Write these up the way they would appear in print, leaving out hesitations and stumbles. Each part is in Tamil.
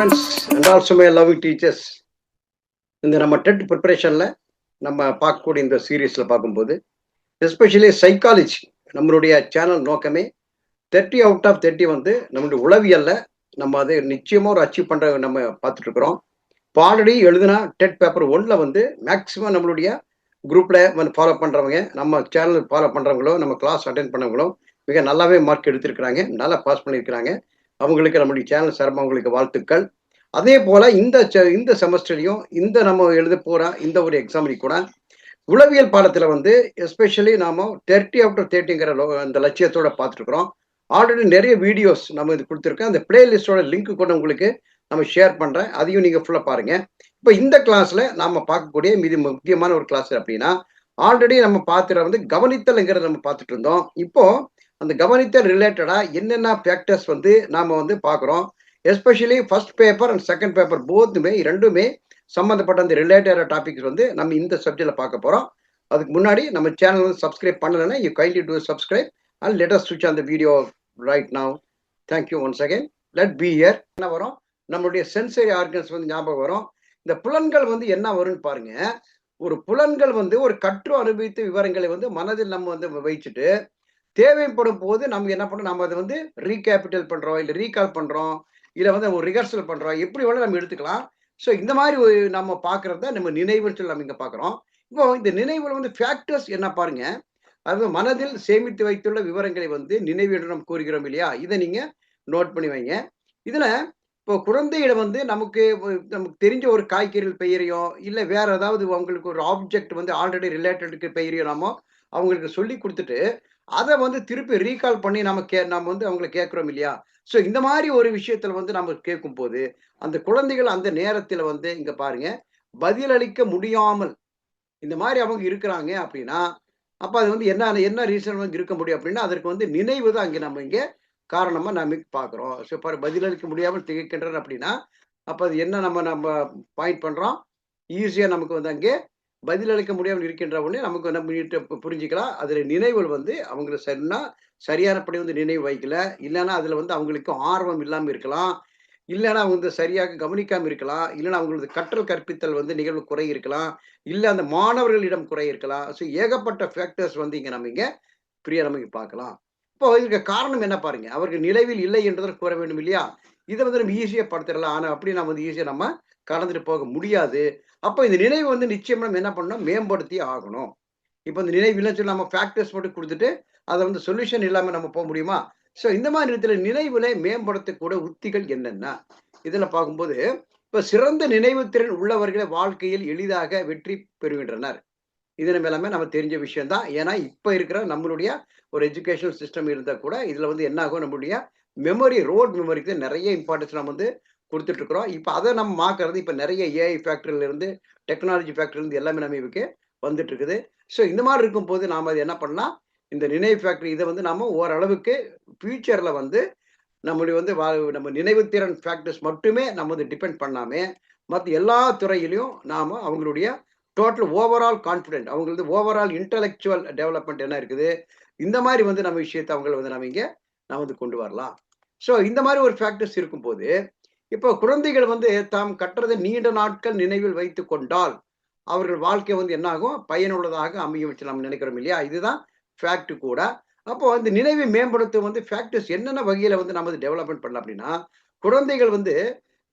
Students and also my loving teachers. இந்த நம்ம டெட் ப்ரிப்பரேஷன்ல நம்ம பார்க்கக்கூடிய இந்த சீரீஸ்ல பார்க்கும்போது எஸ்பெஷலி சைக்காலஜி நம்மளுடைய சேனல் நோக்கமே 30 அவுட் ஆஃப் 30 வந்து நம்மளுடைய உளவியல்ல நம்ம அதை நிச்சயமா ஒரு அச்சீவ் பண்ற நம்ம பார்த்துட்டு இருக்கிறோம். இப்போ ஆல்ரெடி எழுதுனா டெட் பேப்பர் 1ல வந்து மேக்சிமம் நம்மளுடைய குரூப்ல வந்து ஃபாலோ பண்றவங்க, நம்ம சேனல் ஃபாலோ பண்றவங்களோ, நம்ம கிளாஸ் அட்டென்ட் பண்ணவங்களோ மிக நல்லாவே மார்க் எடுத்திருக்கிறாங்க, நல்லா பாஸ் பண்ணியிருக்கிறாங்க. அவங்களுக்கு நம்முடைய சேனல் சார்பாக அவங்களுக்கு வாழ்த்துக்கள். அதே போல இந்த செமஸ்டர்லையும் இந்த நம்ம எழுத போற இந்த ஒரு எக்ஸாம்லையும் கூட உளவியல் பாடத்துல வந்து எஸ்பெஷலி நாம 30 அவுட் ஆஃப் 30ங்கிற அந்த லட்சியத்தோட பார்த்துட்டு இருக்கிறோம். ஆல்ரெடி நிறைய வீடியோஸ் நம்ம இது கொடுத்துருக்கோம். அந்த பிளேலிஸ்டோட லிங்க் கூட உங்களுக்கு நம்ம ஷேர் பண்றேன், அதையும் நீங்க ஃபுல்லா பாருங்க. இப்போ இந்த கிளாஸ்ல நாம பார்க்கக்கூடிய மிக முக்கியமான ஒரு கிளாஸ் அப்படின்னா, ஆல்ரெடி நம்ம பார்த்துட்டு வந்து கவனித்தல்ங்கிறத நம்ம பார்த்துட்டு இருந்தோம். இப்போ அந்த கவனித்தல் ரிலேட்டடா என்னென்ன ஃபேக்டர்ஸ் வந்து நாம வந்து பார்க்குறோம். Especially first paper and second paper போத்துமே ரெண்டுமே சம்மந்தப்பட்ட அந்த ரிலேட்டட் டாபிக்ஸ் வந்து நம்ம இந்த சப்ஜெக்ட்ல பார்க்க போறோம். அதுக்கு முன்னாடி நம்ம சேனல் வந்து சப்ஸ்கிரைப் பண்ணலைன்னா you kindly do subscribe and let us ஸ்விட்ச் on the video right now. Thank you once again. Let be here. என்ன வரும்? நம்மளுடைய சென்சரி ஆர்கன்ஸ் வந்து ஞாபகம் வரும். இந்த புலன்கள் வந்து என்ன வரும்னு பாருங்க. ஒரு புலன்கள் வந்து ஒரு கற்று அனுபவித்த விவரங்களை வந்து மனதில் நம்ம வந்து வைச்சுட்டு தேவைப்படும் போது நம்ம என்ன பண்றோம், நம்ம அதை வந்து ரீகேபிட்டல் பண்றோம், இல்லை ரீகால் பண்றோம், இல்லை வந்து ஒரு ரிஹர்சல் பண்றோம், எப்படி வேணாலும் நம்ம எடுத்துக்கலாம். ஸோ இந்த மாதிரி நம்ம பார்க்கறத நம்ம நினைவுன்னு சொல்லி நம்ம இங்க பார்க்குறோம். இப்போ இந்த நினைவுல வந்து ஃபேக்டர்ஸ் என்ன பாருங்க. அது மனதில் சேமித்து வைத்துள்ள விவரங்களை வந்து நினைவு என்று நம்ம கூறுகிறோம் இல்லையா? இதை நீங்க நோட் பண்ணி வைங்க. இதுல இப்போ குழந்தையிடம் வந்து நமக்கு நமக்கு தெரிஞ்ச ஒரு காய்கறிகள் பெயரையோ, இல்லை வேற ஏதாவது அவங்களுக்கு ஒரு ஆப்ஜெக்ட் வந்து ஆல்ரெடி ரிலேட்டடுக்கு பெயரையோ நாம அவங்களுக்கு சொல்லி கொடுத்துட்டு அதை வந்து திருப்பி ரீகால் பண்ணி நம்ம வந்து அவங்களை கேட்கிறோம் இல்லையா? ஸோ இந்த மாதிரி ஒரு விஷயத்துல வந்து நம்ம கேட்கும் போது அந்த குழந்தைகள் அந்த நேரத்துல வந்து இங்க பாருங்க பதிலளிக்க முடியாமல் இந்த மாதிரி அவங்க இருக்கிறாங்க அப்படின்னா, அப்ப அது வந்து என்ன என்ன ரீசன் வந்து இருக்க முடியும் அப்படின்னா, அதற்கு வந்து நினைவு தான் அங்க நம்ம இங்க காரணமா நாம பார்க்கிறோம். ஸோ பதிலளிக்க முடியாமல் திகைக்கின்றனர் அப்படின்னா, அப்ப அது என்ன நம்ம நம்ம பாயிண்ட் பண்றோம். ஈஸியா நமக்கு வந்து அங்கே பதிலளிக்க முடியாமல் இருக்கின்ற உடனே நமக்கு நம்ம புரிஞ்சுக்கலாம். அதுல நினைவுகள் வந்து அவங்களுக்கு சரியானபடி வந்து நினைவு வைக்கல. இல்லைன்னா அதுல வந்து அவங்களுக்கு ஆர்வம் இல்லாம இருக்கலாம். இல்லைன்னா அவங்க வந்து சரியாக கவனிக்காம இருக்கலாம். இல்லைன்னா அவங்களது கற்றல் கற்பித்தல் வந்து நிகழ்வு குறை இருக்கலாம். இல்ல அந்த மாணவர்களிடம் குறை இருக்கலாம். ஸோ ஏகப்பட்ட ஃபேக்டர்ஸ் வந்து இங்க நம்ம இங்க நம்ம இங்க பார்க்கலாம். இப்போ இதுக்கு காரணம் என்ன பாருங்க. அவர்கள் நினைவில் இல்லை என்றதை கூற வேண்டும் இல்லையா? இதை வந்து நம்ம ஈஸியா படுத்திடலாம். ஆனா அப்படி நம்ம வந்து ஈஸியா நம்ம கடந்துட்டு போக முடியாது. அப்போ இந்த நினைவு வந்து நிச்சயமா நம்ம என்ன பண்ணணும், மேம்படுத்தி ஆகணும். இப்போ இந்த நினைவு இல்லைன்னு சொல்லி நம்ம ஃபேக்டர்ஸ் மட்டும் கொடுத்துட்டு அதை வந்து சொல்யூஷன் இல்லாம நம்ம போக முடியுமா? ஸோ இந்த மாதிரி இடத்துல நினைவுகளை மேம்படுத்தக்கூடிய உத்திகள் என்னென்ன இதுல பார்க்கும்போது, இப்ப சிறந்த நினைவு திறன் உள்ளவர்களை வாழ்க்கையில் எளிதாக வெற்றி பெறுகின்றனர். இது நம்ம எல்லாமே நம்ம தெரிஞ்ச விஷயம் தான். ஏன்னா இப்ப இருக்கிற நம்மளுடைய ஒரு எஜுகேஷனல் சிஸ்டம் இருந்தா கூட இதுல வந்து என்ன ஆகும், நம்மளுடைய மெமரி ரோட் மெமரிக்கு நிறைய இம்பார்ட்டன்ஸ் நம்ம வந்து கொடுத்துட்டு இருக்கிறோம். இப்ப அதை நம்ம மாக்குறது இப்ப நிறைய ஏஐ ஃபேக்டரியில இருந்து டெக்னாலஜி ஃபேக்டரில இருந்து எல்லாமே நம்ம இதுக்கு வந்துட்டு இருக்குது. ஸோ இந்த மாதிரி இருக்கும்போது நாம அது என்ன பண்ணலாம், இந்த நினைவு ஃபேக்டரி இதை வந்து நாம ஓரளவுக்கு ஃபியூச்சர்ல வந்து நம்முடைய வந்து நம்ம நினைவுத்திறன் ஃபேக்டர்ஸ் மட்டுமே நம்ம வந்து டிபெண்ட் பண்ணாம மற்ற எல்லா துறையிலையும் நாம அவங்களுடைய டோட்டல் ஓவரால் கான்ஃபிடென்ட், அவங்களது ஓவரால் இன்டலெக்சுவல் டெவலப்மெண்ட் என்ன இருக்குது, இந்த மாதிரி வந்து நம்ம விஷயத்தை அவங்களை வந்து நம்ம இங்க நம்ம வந்து கொண்டு வரலாம். ஸோ இந்த மாதிரி ஒரு ஃபேக்டர்ஸ் இருக்கும்போது இப்போ குழந்தைகள் வந்து தாம் கற்றதை நீண்ட நாட்கள் நினைவில் வைத்து கொண்டால் அவர்கள் வாழ்க்கை வந்து என்ன ஆகும், பயனுள்ளதாக அமையும் வச்சு நம்ம நினைக்கிறோம் இல்லையா? இதுதான் ஃபேக்ட் கூட. அப்போ இந்த நினைவை மேம்படுத்த வந்து ஃபேக்டர்ஸ் என்னென்ன வகையில வந்து நம்ம டெவலப்மெண்ட் பண்ணலாம் அப்படின்னா, குழந்தைகள் வந்து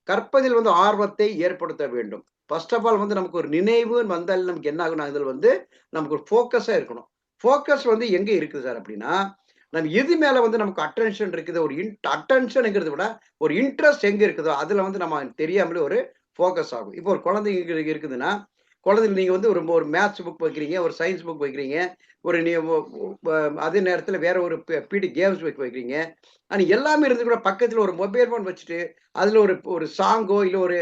கற்பதில் வந்து ஆர்வத்தை ஏற்படுத்த வேண்டும். ஃபர்ஸ்ட் ஆஃப் ஆல் வந்து நமக்கு ஒரு நினைவு வந்தால் நமக்கு என்ன ஆகும்னா, இதில் வந்து நமக்கு ஒரு ஃபோக்கஸா இருக்கணும். ஃபோக்கஸ் வந்து எங்க இருக்குது சார் அப்படின்னா, நம்ம எது மேல வந்து நமக்கு அட்டென்ஷன் இருக்குது, ஒரு அட்டென்ஷன்ங்கிறத விட ஒரு இன்ட்ரெஸ்ட் எங்க இருக்குதோ அதுல வந்து நம்ம தெரியாமலே ஒரு ஃபோக்கஸ் ஆகும். இப்போ ஒரு குழந்தைங்களுக்கு இருக்குதுன்னா, குழந்தைங்க நீங்க வந்து ஒரு ஒரு மேத்ஸ் புக் வைக்கிறீங்க, ஒரு சயின்ஸ் புக் வைக்கிறீங்க, ஒரு அதே நேரத்துல வேற ஒரு பிடி கேம்ஸ் வைக்கிறீங்க. ஆனா எல்லாமே இருந்து கூட பக்கத்துல ஒரு மொபைல் போன் வச்சுட்டு அதுல ஒரு ஒரு சாங்கோ இல்ல ஒரு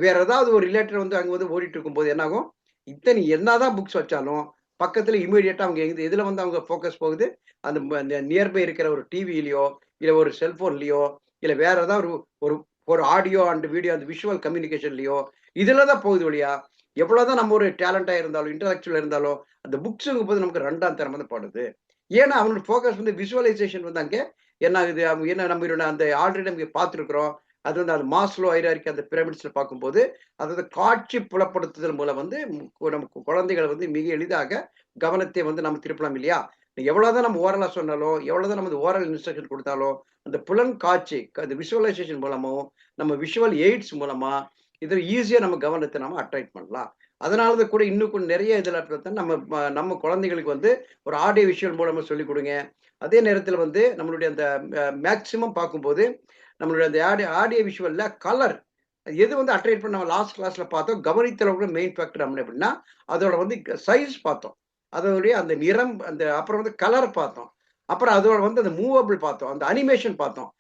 வேற ஏதாவது ஒரு ரிலேட்டட் வந்து அங்க வந்து ஓடிட்டு இருக்கும்போது என்ன ஆகும், இத்தனை என்னதான் புக்ஸ் வச்சாலும் பக்கத்துல இமீடியட்டா அவங்க எதுல வந்து அவங்க ஃபோக்கஸ் போகுது, அந்த நியர்பை இருக்கிற ஒரு டிவிலயோ இல்ல ஒரு செல்போன்லயோ இல்ல வேற ஏதாவது ஒரு ஒரு ஒரு ஆடியோ அண்ட் வீடியோ அந்த விஷுவல் கம்யூனிகேஷன்லயோ இதுலதான் போகுது வழியா. எவ்வளவுதான் நம்ம ஒரு டேலண்டா இருந்தாலும் இன்டலெக்சுவல் இருந்தாலும் அந்த புக்ஸுங்கும் போது நமக்கு 2ஆம் தரம் வந்து படுது. ஏன்னா அவனோட ஃபோக்கஸ் வந்து விசுவலைசேஷன் வந்து அங்கே என்ன ஆகுது, அவங்க என்ன நம்ம அந்த ஆல்ரெடி நமக்கு பார்த்துருக்குறோம், அது வந்து அது மாஸ்லோ ஹைரார்கி அந்த பிரமிட்ஸ்ல பார்க்கும்போது, அதாவது காட்சி புலப்படுத்துதல் மூலம் வந்து நமக்கு குழந்தைகள் வந்து மிக எளிதாக கவனத்தை வந்து நம்ம திருப்பலாம் இல்லையா? எவ்வளவுதான் நம்ம ஓரலா சொன்னாலும், எவ்வளவுதான் நம்ம ஓரல் இன்ஸ்ட்ரக்ஷன் குடுத்தாலும், அந்த புலன் காட்சி அந்த விஷுவலைசேஷன் மூலமும், நம்ம விஷுவல் எய்ட்ஸ் மூலமா, இது ஈஸியா நம்ம கவனத்த நம்ம அட்ராக்ட் பண்ணலாம். அதனால தான் கூட இன்னும் கொஞ்சம் நெறைய இதுல பார்த்தா நம்ம குழந்தைகளுக்கு வந்து ஒரு ஆடியோ விஷுவல் மூலமா சொல்லிக் குடுங்க. அதே நேரத்தில வந்து நம்மளுடைய அந்த மேக்ஸிமம் பார்க்கும்போது, நம்மளுடைய அந்த ஆடியோ விஷுவல்ல கலர் எது வந்து அட்ராக்ட் பண்ண நம்ம லாஸ்ட் கிளாஸ்ல பார்த்தோம். கவனித்தல மெயின் ஃபேக்டர் அப்படின்னா, அதோட வந்து சைஸ் பார்த்தோம். அதோடைய அந்த நிறம் அப்புறம் வந்து கலர் பார்த்தோம். அப்புறம் அதோட வந்து அந்த மூவபிள் பார்த்தோம். அந்த அனிமேஷன் பார்த்தோம்.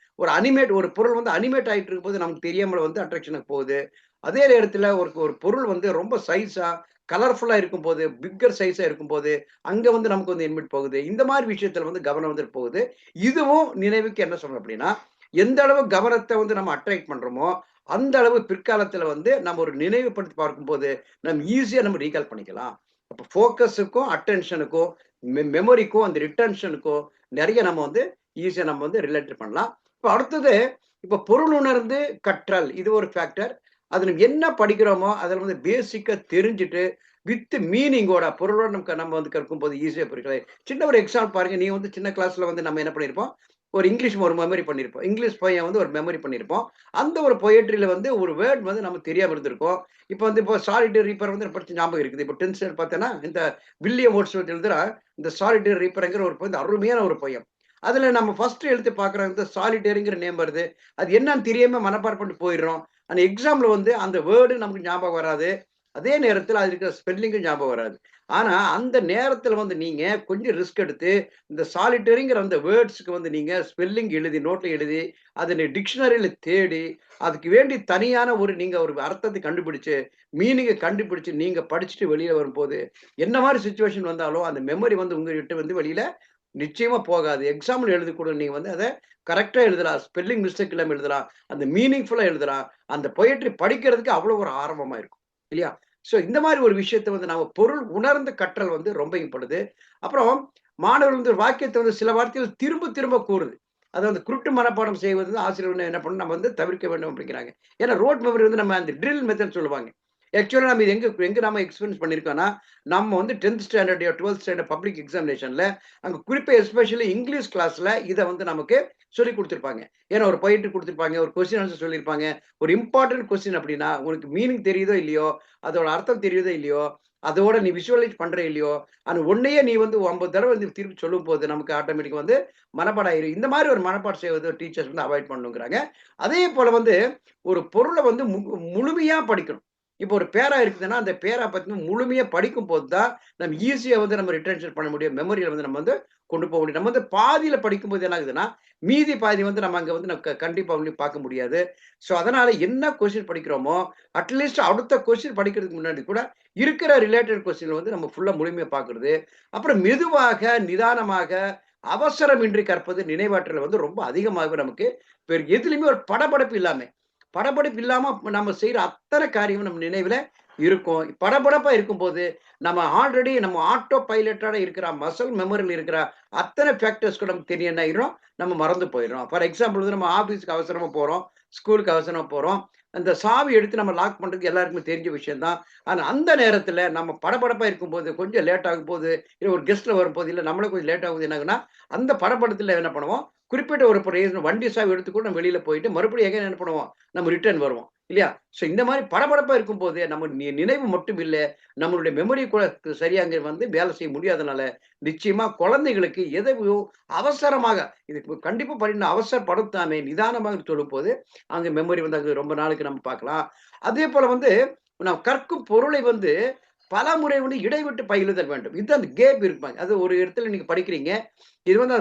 ஒரு பொருள் வந்து அனிமேட் ஆயிட்டு இருக்கும்போது நமக்கு தெரியாமல வந்து அட்ராக்ஷனுக்கு போகுது. அதே நேரத்துல ஒரு ஒரு பொருள் வந்து ரொம்ப சைஸா, கலர்ஃபுல்லா இருக்கும்போது, பிக்கர் சைஸா இருக்கும்போது, அங்க வந்து நமக்கு வந்து இன்வைட் போகுது. இந்த மாரி விஷயத்துல வந்து கவனம் வந்துட்டு போகுது. இதுவும் நினைவுக்கு என்ன சொல்லணும் அப்படின்னா, எந்த அளவு கவனத்த வந்து நம்ம அட்ராக்ட் பண்றோமோ, அந்த அளவு பிற்காலத்துல வந்து நம்ம ஒரு நினைவுபடுத்தி பார்க்கும்போது, நம்ம ஈஸியா நம்ம ரீகால் பண்ணிக்கலாம். அப்ப ஃபோக்கஸுக்கும், அட்டென்ஷனுக்கும், மெமரிக்கும், அந்த ரிட்டென்ஷனுக்கும் நெறைய நம்ம வந்து ஈஸியா நம்ம வந்து ரிலேட் பண்ணலாம். இப்ப அடுத்தது, இப்ப பொருள் உணர்ந்து கற்றல். இது ஒரு ஃபேக்டர். அது நம்ம என்ன படிக்கிறோமோ, அதில வந்து பேசிக்கா தெரிஞ்சுட்டு, வித் மீனிங்கோட பொருளோட நம்ம வந்து கற்கும்போது ஈஸியா புரிக்கலாம். சின்ன ஒரு எக்ஸாம்பிள் பாருங்க. நீங்க வந்து சின்ன கிளாஸ்ல வந்து நம்ம என்ன பண்ணியிருப்போம், ஒரு இங்கிலீஷ் ஒரு மெமரி பண்ணியிருப்போம். இங்கிலீஷ் பொயம் வந்து ஒரு மெமரி பண்ணியிருப்போம். அந்த ஒரு பொயட்ரில வந்து ஒரு வேர்ட் வந்து நமக்கு தெரியாம இருந்திருக்கும். இப்போ சாலிட்டரி ரீப்பர் வந்து படிச்ச ஞாபகம் இருக்குது. இப்போ 10த் ஸ்டாண்டர்ட் பார்த்தேன்னா, இந்த வில்லியம் வேர்ட்ஸ்வொர்த் எழுதுற இந்த சாலிட்டரி ரீப்பர்ங்கிற ஒரு பொயம் அருமையான ஒரு பொயம். அதுல நம்ம ஃபர்ஸ்ட் எழுத்து பார்க்குறோம். இந்த சாலிட்டரிங்கிற நேம் வருது. அது என்னன்னு தெரியாம மனப்பாடம் பண்ணிட்டு போயிடுறோம். அந்த எக்ஸாம்ல வந்து அந்த வேர்டு நமக்கு ஞாபகம் வராது. அதே நேரத்துல அது இருக்கிற ஸ்பெல்லிங்கும் ஞாபகம் வராது. ஆனா, அந்த நேரத்துல வந்து நீங்க கொஞ்சம் ரிஸ்க் எடுத்து, இந்த சாலிட்டரிங்கிற அந்த வேர்ட்ஸ்க்கு வந்து நீங்க ஸ்பெல்லிங் எழுதி, நோட்ல எழுதி, அத நீ டிக்ஷனரில தேடி, அதுக்கு வேண்டி தனியான நீங்க ஒரு அர்த்தத்த கண்டுபிடிச்சு, மீனிங்க கண்டுபிடிச்சு, நீங்க படிச்சுட்டு வெளிய வரும்போது, என்ன மாரி சிச்சுவேஷன் வந்தாலும், அந்த மெமரி வந்து உங்ககிட்ட வந்து வெளியில நிச்சயமா போகாது. எக்ஸாம்ல எழுதக்கூட நீங்க வந்து அத கரெக்ட்டா எழுதலாம். ஸ்பெல்லிங் மிஸ்டேக் இல்லாம எழுதலாம். அந்த மீனிங்ஃபுல்லா எழுதலாம். அந்த பொயட்ரி படிக்கிறதுக்கு அவ்வளோ ஒரு ஆர்வமா இருக்கும். இல்லையா? ஸோ இந்த மாரி ஒரு விஷயத்த வந்து நாம பொருள் உணர்ந்து கற்றல் வந்து ரொம்ப இம்படுது. அப்புறம் மாணவர்கள் வந்து வாக்கியத்த வந்து சில வார்த்தைகள் திரும்ப திரும்ப கூறுது. அது வந்து குருட்டு மனப்பாடம் செய்வது வந்து ஆசிரியர் வந்து என்ன பண்ணணும், நம்ம வந்து தவிர்க்க வேண்டும் அப்படிங்கிறாங்க. ஏன்னா ரோட் மெமரி வந்து நம்ம அந்த ட்ரில் மெத்தட் சொல்லுவாங்க. ஆக்சுவலா நம்ம இது எங்க எங்க நாம எக்ஸ்பீரியன்ஸ் பண்ணியிருக்கோம்னா, நம்ம வந்து 10த் ஸ்டாண்டர்ட் 12த் ஸ்டாண்டர்ட் பப்ளிக் எக்ஸாமினேஷன்ல அங்க குறிப்பா எஸ்பெஷலி இங்கிலீஷ் கிளாஸ்ல இத வந்து நமக்கு சொல்லிக் குடுத்திருப்பாங்க. ஏன்னா ஒரு பொயட்ரி குடுத்திருப்பாங்க. ஒரு கொஸ்டின் ஆன்சர் சொல்லியிருப்பாங்க. ஒரு இம்பார்ட்டன்ட் கொஸ்டின் அப்படின்னா, உனக்கு மீனிங் தெரியுதோ இல்லையோ, அதோட அர்த்தம் தெரியுதோ இல்லையோ, அதோட நீ விஷுவலைஸ் பண்றியோ இல்லையோ, அந்த ஒன்னையே நீ வந்து 50 தடவ வந்து திருப்பி சொல்லும்போது நமக்கு ஆட்டோமேட்டிக்கா வந்து மனப்பாடம் ஆயிரும். இந்த மாரி ஒரு மனப்பாடம் செய்வது டீச்சர்ஸ் வந்து அவாய்ட் பண்ணணுங்கிறாங்க. அதே போல வந்து ஒரு பொருள வந்து முழுமையா படிக்கணும். இப்போ ஒரு பேரா இருக்குதுன்னா, அந்த பேரா பத்தி முழுமையா படிக்கும்போது தான், நம்ம ஈஸியா வந்து நம்ம ரிட்டென்ஷன் பண்ண முடியும். மெமரியில வந்து நம்ம வந்து கொண்டு போக முடியும். நம்ம வந்து பாதியில படிக்கும்போது என்ன ஆகுதுன்னா, மீதி பாதி வந்து நம்ம அங்க வந்து கண்டிப்பா வந்து பார்க்க முடியாது. ஸோ, அதனால என்ன கொஸ்டின் படிக்கிறோமோ, அட்லீஸ்ட் அடுத்த கொஸ்டின் படிக்கிறதுக்கு முன்னாடி கூட இருக்கிற ரிலேட்டட் கொஸ்டின் வந்து நம்ம ஃபுல்லா முழுமையா பார்க்கிறது. அப்புறம் மெதுவாக, நிதானமாக, அவசரமின்றி கற்பது நினைவாற்றல் வந்து ரொம்ப அதிகமாகவே நமக்கு வேறு எதுலயுமே ஒரு படபடப்பு இல்லாம, படபடப்பு இல்லாம நம்ம செய்ற அத்தனை காரியமும் நம்ம நினைவுல இருக்கும். படபடப்பா இருக்கும்போது, நம்ம ஆட்டோ பைலட்டோட இருக்கிற மசில் மெமரில இருக்கிற அத்தனை ஃபேக்டர்ஸ் கூட நமக்கு தெரிய என்ன ஆயிரும், நம்ம மறந்து போயிடுறோம். ஃபார் எக்ஸாம்பிள் வந்து நம்ம ஆஃபீஸ்க்கு அவசரமா போறோம், ஸ்கூலுக்கு அவசரமா போறோம். அந்த சாவி எடுத்து நம்ம லாக் பண்றதுக்கு எல்லாருக்குமே தெரிஞ்ச விஷயம் தான். ஆனா அந்த நேரத்துல நம்ம படபடப்பா இருக்கும்போது, கொஞ்சம் லேட் ஆகும்போது, இல்ல ஒரு கெஸ்ட்ல வரும்போது, இல்ல நம்மளே கொஞ்சம் லேட் ஆகும்போது என்ன ஆகும்னா, அந்த படபடத்துல என்ன பண்ணுவோம், குறிப்பிட்ட ஒரு ரீசன் வண்டி சாவி எடுத்து கூட நம்ம வெளியில போயிட்டு மறுபடியும் எகைன் என்ன பண்ணுவோம், நம்ம ரிட்டர்ன் வருவோம். இல்லையா? ஸோ இந்த மாரி படபடப்பா இருக்கும்போது, நம்ம நினைவு மட்டும் இல்ல, நம்மளுடைய மெமரி கூட சரியா அங்க வந்து வேலை செய்ய முடியாதனால, நிச்சயமா குழந்தைகளுக்கு எதையோ அவசரமாக இது கண்டிப்பா படிக்கணும். அவசரப்படுத்தாம நிதானமாக சொல்லும்போது, அங்க மெமரி வந்து அங்க ரொம்ப நாளைக்கு நம்ம பார்க்கலாம். அதேபோல வந்து நாம் கற்கும் பொருளை வந்து பலமுறை வந்து இடைவிட்டு பயிலுதல் வேண்டும். இது அந்த கேப் இருப்பாங்க. அது ஒரு இடத்துல நீங்க படிக்கிறீங்க. இது வந்து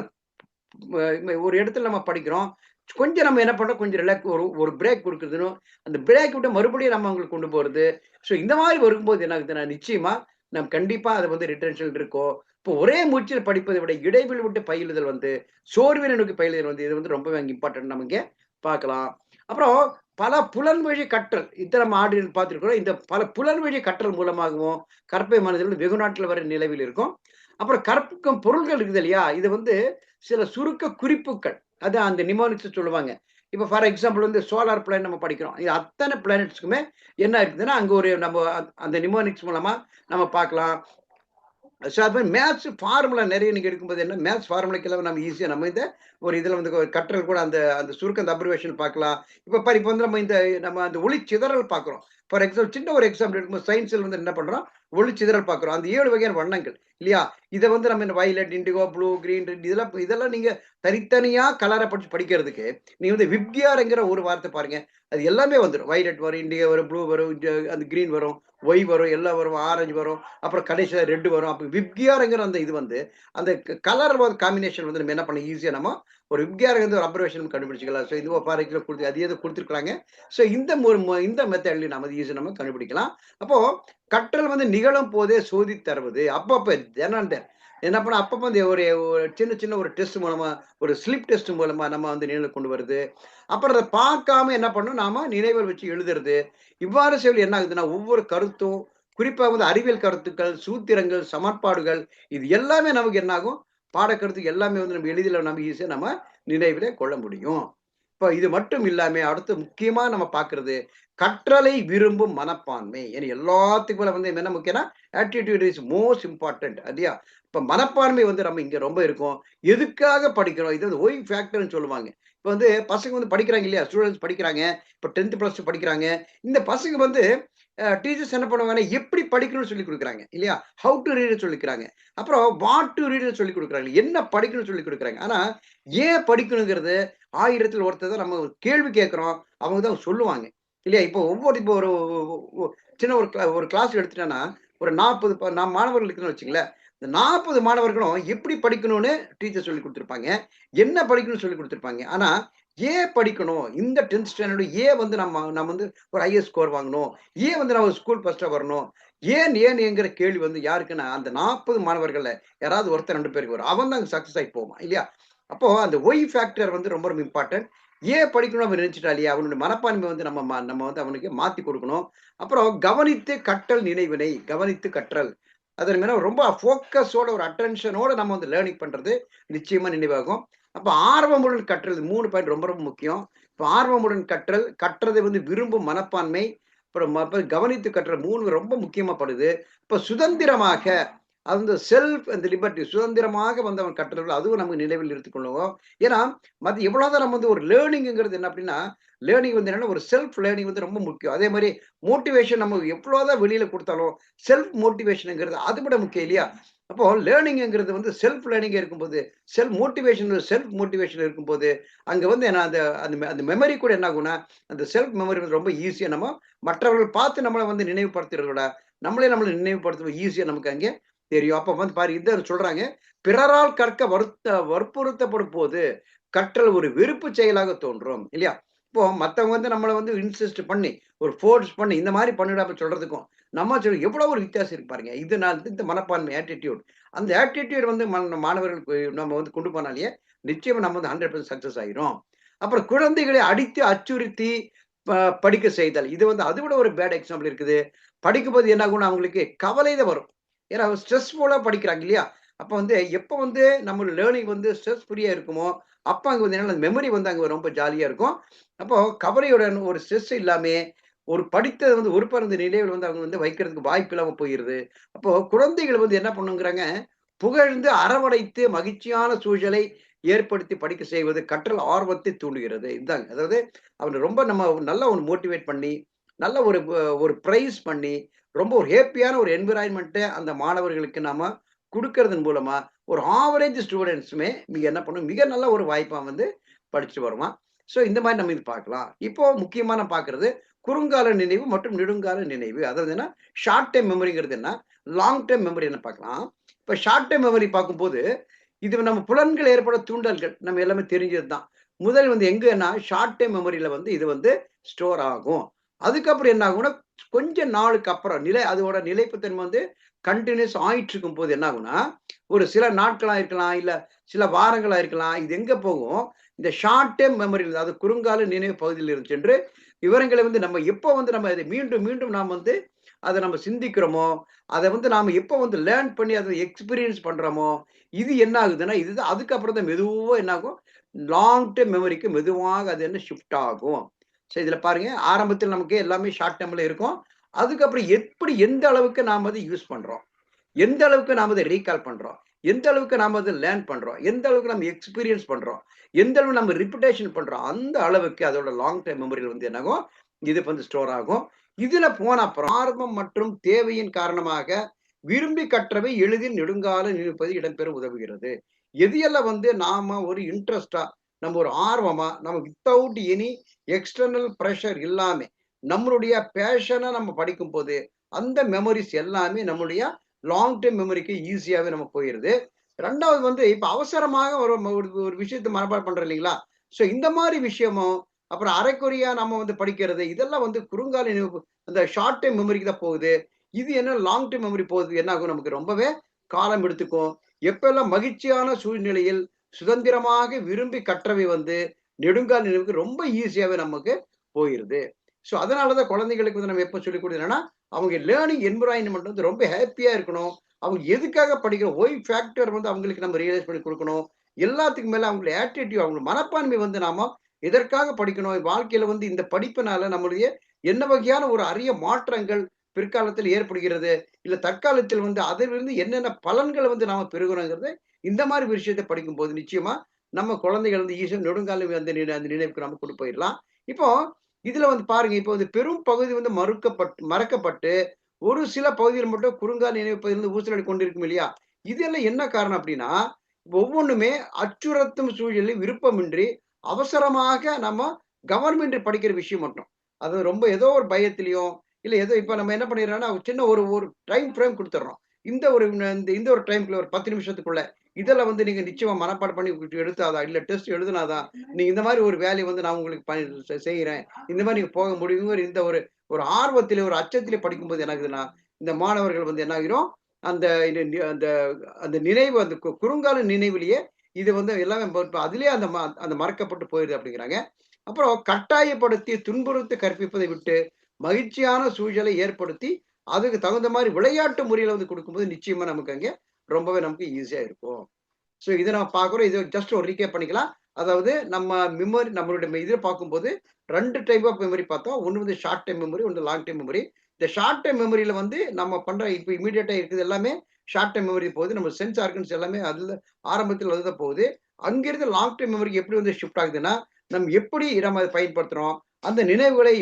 ஒரு இடத்துல நம்ம படிக்கிறோம். கொஞ்சம் நம்ம என்ன பண்றோம், கொஞ்சம் ஒரு ஒரு பிரேக் குடுக்குறதுன்னு, அந்த பிரேக் விட்டு மறுபடியும் நம்ம அவங்களுக்கு கொண்டு போறது. ஸோ இந்த மாரி வரும்போது என்ன ஆகுதுன்னா, நிச்சயமா நம்ம கண்டிப்பா அது வந்து ரிட்டென்ஷன் இருக்கும். இப்போ ஒரே மூச்சில் படிப்பதை விட இடைவெளி விட்டு பயிலுதல் வந்து, சோர்வினை நோக்கி பயிலுதல் வந்து இது வந்து ரொம்பவே அங்க இம்பார்ட்டன்ட் நம்ம இங்க பார்க்கலாம். அப்புறம் பல புலன்வழி கற்றல். இத நம்ம ஆடியோ பார்த்திருக்கிறோம். இந்த பல புலன்வழி கற்றல் மூலமாகவும், கற்பை மனதில் வெகுநாட்ல வரை நிலவில் இருக்கும். அப்புறம் கற்பிக்கும் பொருள்கள் இருக்குது இல்லையா? இது வந்து சில சுருக்க குறிப்புகள். அதான் அந்த நிமோனிக்ஸ் சொல்லுவாங்க. இப்ப ஃபார் எக்ஸாம்பிள் வந்து சோலார் பிளானட் நம்ம படிக்கிறோம். இது அத்தனை பிளானட்ஸ்க்குமே என்ன இருக்குதுன்னா, அங்க ஒரு நம்ம அந்த நிமோனிக்ஸ் மூலமா நம்ம பார்க்கலாம். ஸோ அது மாரி மேத்ஸ் ஃபார்முலா நெறைய நீங்க எடுக்கும்போது என்ன மேத்ஸ் ஃபார்முலாக்கெல்லாம் நம்ம ஈஸியா நம்ம இந்த ஒரு இதுல வந்து கற்றல் கூட அந்த அந்த சுருக்கம் அந்த அப்ரிவேஷன் பார்க்கலாம். இப்ப பாரு இப்ப வந்து நம்ம அந்த ஒளி சிதறல் பார்க்குறோம். ஃபார் எக்ஸாம்பிள் சின்ன ஒரு எக்ஸாம்பிள் எடுக்கும்போது சயின்ஸ்ல வந்து என்ன பண்றோம்? ஒளி சிதறல் பார்க்குறோம். அந்த 7 வகையான வண்ணங்கள் இல்லையா? இத வந்து நம்ம இந்த violet, indigo, blue, green, red இதெல்லாம் நீங்க தனித்தனியா கலரா படிக்கிறதுக்கு, நீங்க வந்து விப்கியார்ங்கிற ஒரு வார்த்தை பாருங்க. அது எல்லாமே வந்துரும். வயலட் வரும், இண்டிகோ வரும், ப்ளூ வரும், அந்த கிரீன் வரும், ஒய் வரும், எல்லோ வரும், ஆரஞ்சு வரும். அப்புறம் கடைசியில ரெட் வரும். அப்ப விப்கியார்ங்கிற அந்த இது வந்து அந்த கலர் காம்பினேஷன் வந்து நம்ம என்ன பண்ண ஈஸியா நம்ம ஒரு விப்கியார்ங்கிற ஒரு அப்சர்வேஷன் கண்டுபிடிச்சுக்கலாம். ஸோ இது ஃபார் எக்ஸாம்பிள் குடுத்து அது எது குடுத்துருக்காங்க. ஸோ இந்த மெத்தட்லயும் நம்ம ஈஸியா நம்ம கண்டுபிடிக்கலாம். அப்போ கற்றல் வந்து நிகழும் போதே சோதித்து தருவது. அப்பப்ப தினம் என்ன பண்ண அப்பப்ப இந்த ஒரு ஒரு சின்ன சின்ன ஒரு டெஸ்ட் மூலமா ஒரு ஸ்லிப் டெஸ்ட் மூலமா நம்ம வந்து நினைவுல கொண்டு வருது. அப்புறம் அத பார்க்காம என்ன பண்ணணும் நாம நினைவில் வச்சு எழுதுறது. இவ்வாறு செய்வது என்ன ஆகுதுன்னா, ஒவ்வொரு கருத்தும் குறிப்பா வந்து அறிவியல் கருத்துக்கள், சூத்திரங்கள், சமன்பாடுகள் இது எல்லாமே நமக்கு என்ன ஆகும்? பாடக்கருத்து எல்லாமே வந்து நம்ம எளிதில நம்ம ஈஸியா நம்ம நினைவிலே கொள்ள முடியும். இப்ப இது மட்டும் இல்லாம அடுத்து முக்கியமா நம்ம பார்க்கிறது, கற்றலை விரும்பும் மனப்பான்மை. ஏன்னா எல்லாத்துக்கும் மேல வந்து என்ன முக்கியம்னா, ஆட்டிட்யூட் இஸ் மோஸ்ட் இம்பார்ட்டன்ட் இல்லையா? இப்ப மனப்பான்மை வந்து நம்ம இங்க ரொம்ப இருக்கும். எதுக்காக படிக்கிறோம்? இது வந்து ஒய் ஃபேக்டர்ன்னு சொல்லுவாங்க. இப்ப வந்து பசங்க வந்து படிக்கிறாங்க இல்லையா? ஸ்டூடண்ட்ஸ் படிக்கிறாங்க. இப்ப 10த் பிளஸ் 2 படிக்கிறாங்க. இந்த பசங்க வந்து டீச்சர்ஸ் என்ன பண்ணுவாங்கன்னா, எப்படி படிக்கணும்னு சொல்லிக் குடுக்குறாங்க இல்லையா? ஹவ் டூ ரீட்ன்னு சொல்லிக்கிறாங்க. அப்புறம் வாட் டூ ரீட்ன்னு சொல்லிக் குடுக்குறாங்க. என்ன படிக்கணும்னு சொல்லிக் குடுக்குறாங்க. ஆனா, ஏன் படிக்கணுங்கிறது 1000த்துல ஒருத்தர் தான் நம்ம கேள்வி கேட்கிறோம். அவங்க தான் சொல்லுவாங்க. இல்லையா? இப்போ ஒரு ஒ சின்ன ஒரு கிளாஸ் எடுத்துட்டேன்னா, ஒரு 40 மாணவர்கள் இருக்குன்னு வச்சுக்கங்களேன். இந்த 40 மாணவர்களும் எப்படி படிக்கணும்னு டீச்சர் சொல்லிக் குடுத்துருப்பாங்க. என்ன படிக்கணும்னு சொல்லிக் குடுத்துருப்பாங்க. ஆனா, ஏன் படிக்கணும்? இந்த 10த் ஸ்டாண்டர்ட் ஏன் வந்து நம்ம வந்து ஒரு ஹையர் ஸ்கோர் வாங்கணும்? ஏன் வந்து நம்ம ஸ்கூல் ஃபர்ஸ்ட்டா வரணும்? ஏன்ங்கிற கேள்வி வந்து யாருக்குன்னா, அந்த 40 மாணவர்கள்ல யாராவது ஒருத்தர் 2 பேருக்கு வரும். அவன் தான் சக்சஸ் ஆயி போவான். இல்லையா? அப்போ அந்த ஒய் ஃபேக்டர் வந்து ரொம்ப ரொம்ப இம்பார்ட்டன்ட். ஏன் படிக்கணும் அவன் நினைச்சுட்டா இல்லையா? அவனுடைய மனப்பான்மை வந்து நம்ம வந்து அவனுக்கு மாத்தி குடுக்கணும். அப்புறம் கவனித்து கற்றல் நினைவினை, கவனித்து கற்றல். அதன் மேல ரொம்ப ஃபோக்கஸோட ஒரு அட்டென்ஷனோட நம்ம வந்து லேர்னிங் பண்றது நிச்சயமா நினைவாகும். அப்ப ஆர்வமுடன் கற்றல் 3 பாயிண்ட் ரொம்ப ரொம்ப முக்கியம். இப்ப ஆர்வமுடன் கற்றல், கற்றதை வந்து விரும்பும் மனப்பான்மை, அப்புறம் கவனித்து கற்றல் 3 ரொம்ப முக்கியமா படுது. இப்ப சுதந்திரமாக அந்த செல்ஃப் அந்த லிபர்ட்டி சுதந்திரமாக வந்து அவன் கற்றல் அதுவும் நமக்கு நினைவில் நிறுத்திக் கொள்ளுவோம். ஏன்னா, எவ்வளவுதான் நம்ம வந்து ஒரு லேர்னிங்ங்கிறது என்ன அப்படின்னா, லேர்னிங் வந்து என்னன்னா ஒரு செல்ஃப் லேர்னிங் வந்து ரொம்ப முக்கியம். அதே மாரி மோட்டிவேஷன் நம்ம எவ்வளவுதான் வெளியில குடுத்தாலும், செல்ஃப் மோட்டிவேஷன்ங்கிறது அது விட முக்கியம் இல்லையா? அப்போ லேர்னிங்ங்கிறது வந்து செல்ஃப் லேர்னிங்கா இருக்கும்போது, செல்ஃப் மோட்டிவேஷன் இருக்கும்போது, அங்க வந்து என்ன அந்த அந்த அந்த மெமரி கூட என்ன ஆகும்னா, அந்த செல்ஃப் மெமரி வந்து ரொம்ப ஈஸியா நம்ம மற்றவர்கள் பார்த்து நம்மள வந்து நினைவுபடுத்துறத விட, நம்மள நினைவுபடுத்துவது ஈஸியா நமக்கு அங்கே தெரியும். அப்ப வந்து பாரு இத சொல்றாங்க. பிறரால் கற்க வற்புறுத்தப்படும் போது, கற்றல் ஒரு வெறுப்பு செயலாக தோன்றும். இல்லையா? இப்போ மத்தவங்க வந்து நம்மள வந்து இன்சிஸ்ட் பண்ணி, ஒரு ஃபோர்ஸ் பண்ணி இந்த மாரி பண்ணுடா அப்படி சொல்றதுக்கும், நம்ம எவ்வளோ ஒரு வித்தியாசம் இருக்கு பாருங்க. இது நான் இந்த மனப்பான்மை ஆட்டிட்யூட். அந்த ஆட்டிட்யூட் வந்து மாணவர்களுக்கு நம்ம வந்து கொண்டு போனாலே, நிச்சயமா நம்ம வந்து 100% சக்சஸ் ஆயிரும். அப்புறம் குழந்தைகளை அடித்து அச்சுறுத்தி ப படிக்க செய்தல். இது வந்து அதை விட ஒரு பேட் எக்ஸாம்பிள் இருக்குது. படிக்கும்போது என்ன ஆகும்னா அவங்களுக்கு கவலை தான் வரும். ஏன்னா ஸ்ட்ரெஸ்ஃபுல்லா படிக்கிறாங்க இல்லையா? அப்ப வந்து எப்ப வந்து நம்ம லேர்னிங் வந்து ஸ்ட்ரெஸ் ஃப்ரீயா இருக்குமோ, அப்ப அங்க வந்து என்னன்னா மெமரி வந்து அங்க ரொம்ப ஜாலியா இருக்கும். அப்போ கவலையுடன் ஒரு ஸ்ட்ரெஸ் இல்லாமயே, ஒரு படித்தது வந்து ஒரு பருந்து நினைவில் வந்து அவங்க வந்து வைக்கிறதுக்கு வாய்ப்பு இல்லாம போயிருது. அப்போ குழந்தைகள் வந்து என்ன பண்ணுங்கிறாங்க, புகழ்ந்து அரவணைத்து மகிழ்ச்சியான சூழலை ஏற்படுத்தி படிக்க செய்வது கற்றல் ஆர்வத்தை தூண்டுகிறது. இதாங்க. அதாவது அவன ரொம்ப நம்ம நல்லா ஒரு மோட்டிவேட் பண்ணி, நல்ல ஒரு பிரைஸ் பண்ணி, ரொம்ப ஒரு ஹேப்பியான ஒரு என்வைரன்மென்ட்ட அந்த மாணவர்களுக்கு நாம குடுக்கறதன் மூலமா, ஒரு ஆவரேஜ் ஸ்டூடண்ட்ஸுமே என்ன பண்ணும், மிக நல்ல ஒரு வாய்ப்பா வந்து படிச்சுட்டு வருவான். ஸோ இந்த மாரி நம்ம இது பார்க்கலாம். இப்போ முக்கியமா நான் பார்க்கிறது, குறுங்கால நினைவு மற்றும் நெடுங்கால நினைவு. அதாவது என்ன, ஷார்ட் டைம் மெமரிங்கிறது என்ன, லாங் டைம் மெமரி என்ன பார்க்கலாம். இப்ப ஷார்ட் டைம் மெமரி பார்க்கும்போது, இது நம்ம புலன்கள் ஏற்பட தூண்டல்கள். நம்ம எல்லாமே தெரிஞ்சது தான். முதல் வந்து எங்கன்னா, ஷார்ட் டைம் மெமரியில வந்து இது வந்து ஸ்டோர் ஆகும். அதுக்கப்புறம் என்ன ஆகும்னா, கொஞ்ச நாளுக்கு அப்புறம் அதோட நிலைப்புத்தன்மை வந்து கன்டினியூஸ் ஆயிட்டு இருக்கும்போது என்ன ஆகும்னா, ஒரு சில நாட்களா இருக்கலாம், இல்ல சில வாரங்களா இருக்கலாம். இது எங்க போகும்? இந்த ஷார்ட் டெர்ம் மெமரில அதாவது குறுங்கால நினைவு பகுதியில் சென்று, விவரங்களை வந்து நம்ம எப்போ வந்து நம்ம இதை மீண்டும் மீண்டும் நாம் வந்து அதை நம்ம சிந்திக்கிறோமோ, அதை வந்து நாம எப்போ வந்து லேர்ன் பண்ணி அதை எக்ஸ்பீரியன்ஸ் பண்றோமோ, இது என்ன ஆகுதுன்னா, இதுதான் அதுக்கப்புறம் தான் மெதுவா என்ன ஆகும், லாங் டெர்ம் மெமரிக்கு மெதுவாக அது என்ன ஷிஃப்ட் ஆகும். ஸோ இதில பாருங்க, ஆரம்பத்தில நமக்கு எல்லாமே ஷார்ட் டெர்ம்ல இருக்கும். அதுக்கப்புறம் எப்படி எந்த அளவுக்கு நாம அதை யூஸ் பண்றோம். எந்த அளவுக்கு நாம அத ரீகால் பண்றோம். எந்த அளவுக்கு நாம அத லேர்ன் பண்றோம். எந்த அளவுக்கு நம்ம எக்ஸ்பீரியன்ஸ் பண்றோம். எந்த அளவு நம்ம ரிப்பிட்டேஷன் பண்றோம். அந்த அளவுக்கு அதோட லாங் டெர்ம் மெமரியில வந்து என்னாகும், இது வந்து ஸ்டோர் ஆகும். இதுல போன அப்புறம் ஆர்வம் மற்றும் தேவையின் காரணமாக விரும்பி கற்றவை எளிதில் நெடுங்கால நினைப்பது இடம்பெற உதவுகிறது. எது எல்லாம் வந்து நாம ஒரு இன்ட்ரெஸ்ட்டா, நம்ம ஒரு ஆர்வமா, நம்ம வித்தவுட் எனி எக்ஸ்டர்னல் பிரஷர் இல்லாம, நம்மளுடைய பேஷனா நம்ம படிக்கும்போது, அந்த மெமோரிஸ் எல்லாமே நம்முடைய லாங் டெர்ம் மெமரிக்கு ஈஸியாவே நம்ம போயிருது. 2வது வந்து இப்ப அவசரமாக ஒரு ஒரு ஒரு விஷயத்த மனப்பாடம் பண்றோம் இல்லைங்களா? ஸோ இந்த மாரி விஷயமும், அப்புறம் அரைகுறையா நம்ம வந்து படிக்கிறது, இதெல்லாம் வந்து குறுங்கால நினைவு அந்த ஷார்ட் டெர்ம் மெமரிக்கு தான் போகுது. இது என்ன லாங் டெர்ம் மெமரி போகுது. என்ன ஆகும் நமக்கு ரொம்பவே காலம் எடுத்துக்கும். எப்பல்லாம் மகிழ்ச்சியான சூழ்நிலையில் சுதந்திரமாக விரும்பி கற்றவை வந்து நெடுங்கால நினைவுக்கு ரொம்ப ஈஸியாவே நமக்கு போயிருது. ஸோ அதனால தான் குழந்தைகளுக்கு வந்து நம்ம எப்ப சொல்லிக் கொடுக்குறது என்னன்னா, அவங்க லேர்னிங் என்விரான்மென்ட் வந்து ரொம்ப ஹேப்பியா இருக்கணும். அவங்க எதுக்காக படிக்கிறோம்? ஒய் ஃபேக்டர் வந்து அவங்களுக்கு நம்ம ரியலைஸ் பண்ணி குடுக்கணும். எல்லாத்துக்கும் மேல அவங்களுடைய ஆட்டிட்யூட், அவங்க மனப்பான்மை வந்து நாம எதற்காக படிக்கணும்? வாழ்க்கையில வந்து இந்த படிப்பினால நம்மளுடைய என்ன வகையான ஒரு அரிய மாற்றங்கள் பிற்காலத்தில் ஏற்படுகிறது? இல்ல தற்காலத்தில் வந்து அதிலிருந்து என்னென்ன பலன்கள வந்து நாம பெறுகிறோங்கிறது, இந்த மாரி விஷயத்த படிக்கும்போது நிச்சயமா நம்ம குழந்தைகள் வந்து ஈஸியா நெடுங்காலம் அந்த அந்த நினைவுக்கு நம்ம கொண்டு போயிரலாம். இப்போ இதுல வந்து பாருங்க, இப்போ வந்து பெரும் பகுதி வந்து மறக்கப்பட்டு ஒரு சில பகுதியில் மட்டும் குறுங்கால நினைவு பகிர்ந்து ஊசலாடி கொண்டிருக்கும் இல்லையா? இதெல்லாம் என்ன காரணம் அப்டின்னா, ஒவ்வொன்னுமே அச்சுறுத்தும் சூழலில் விருப்பமின்றி, அவசரமாக நம்ம கவனமின்றி படிக்கிற விஷயம் மட்டும். அது ரொம்ப ஏதோ ஒரு பயத்திலயும், இல்ல ஏதோ இப்ப நம்ம என்ன பண்ணிடுறோம்னா, சின்ன ஒரு ஒரு டைம் ஃப்ரேம் குடுத்துடுறோம். இந்த ஒரு இந்த ஒரு டைம்க்குள்ள ஒரு 10 நிமிஷத்துக்குள்ள, இதெல்லாம் வந்து நீங்க நிச்சயமா மனப்பாடம் பண்ணி எடுத்தாதான், இல்ல டெஸ்ட் எழுதுனாதான், நீங்க இந்த மாரி ஒரு வேலைய வந்து நான் உங்களுக்கு செய்றேன். இந்த மாரி நீங்க போக முடியுங்கிற இந்த ஒரு ஒரு ஆர்வத்திலே, ஒரு அச்சத்திலே படிக்கும்போது என்ன ஆகுதுன்னா, இந்த மாணவர்கள் வந்து என்ன ஆகிரும், அந்த இது அந்த அந்த நினைவு அந்த குறுங்கால நினைவிலேயே இது வந்து எல்லாமே அதிலேயே அந்த மறக்கப்பட்டு போயிருது அப்படிங்கிறாங்க. அப்புறம் கட்டாயப்படுத்தி, துன்புறுத்தி கற்பிப்பதை விட்டு, மகிழ்ச்சியான சூழலை ஏற்படுத்தி, அதுக்கு தகுந்த மாரி விளையாட்டு முறையில வந்து குடுக்கும்போது, நிச்சயமா நமக்கு அங்கே ரொம்பவே நமக்கு ஈஸியா இருக்கும். ஸோ இத நம்ம பார்க்குறோம். இது ஜஸ்ட் ஒரு ரீகேப் பண்ணிக்கலாம். அதாவது நம்ம மெமரி நம்மளுடைய இதில பார்க்கும்போது 2 டைப் ஆஃப் மெமரி பார்த்தோம். ஒண்ணு வந்து ஷார்ட் டைம் மெமரி, ஒண்ணு லாங் டைம் மெமரி. இந்த ஷார்ட் டைம் மெமரியில வந்து நம்ம பண்ற இப்ப இம்மீடியேட்டா இருக்குது எல்லாமே ஷார்ட் டைம் மெமரி போகுது. நம்ம சென்ஸ் ஆர்கன்ஸ் எல்லாமே அதுல ஆரம்பத்துல அதுதான் போகுது. அங்கிருந்து லாங் டைம் மெமரிக்கு எப்படி வந்து ஷிஃப்ட் ஆகுதுன்னா, நம்ம எப்படி நம்ம அத பயன்படுத்துறோம்? அந்த நினைவுகளை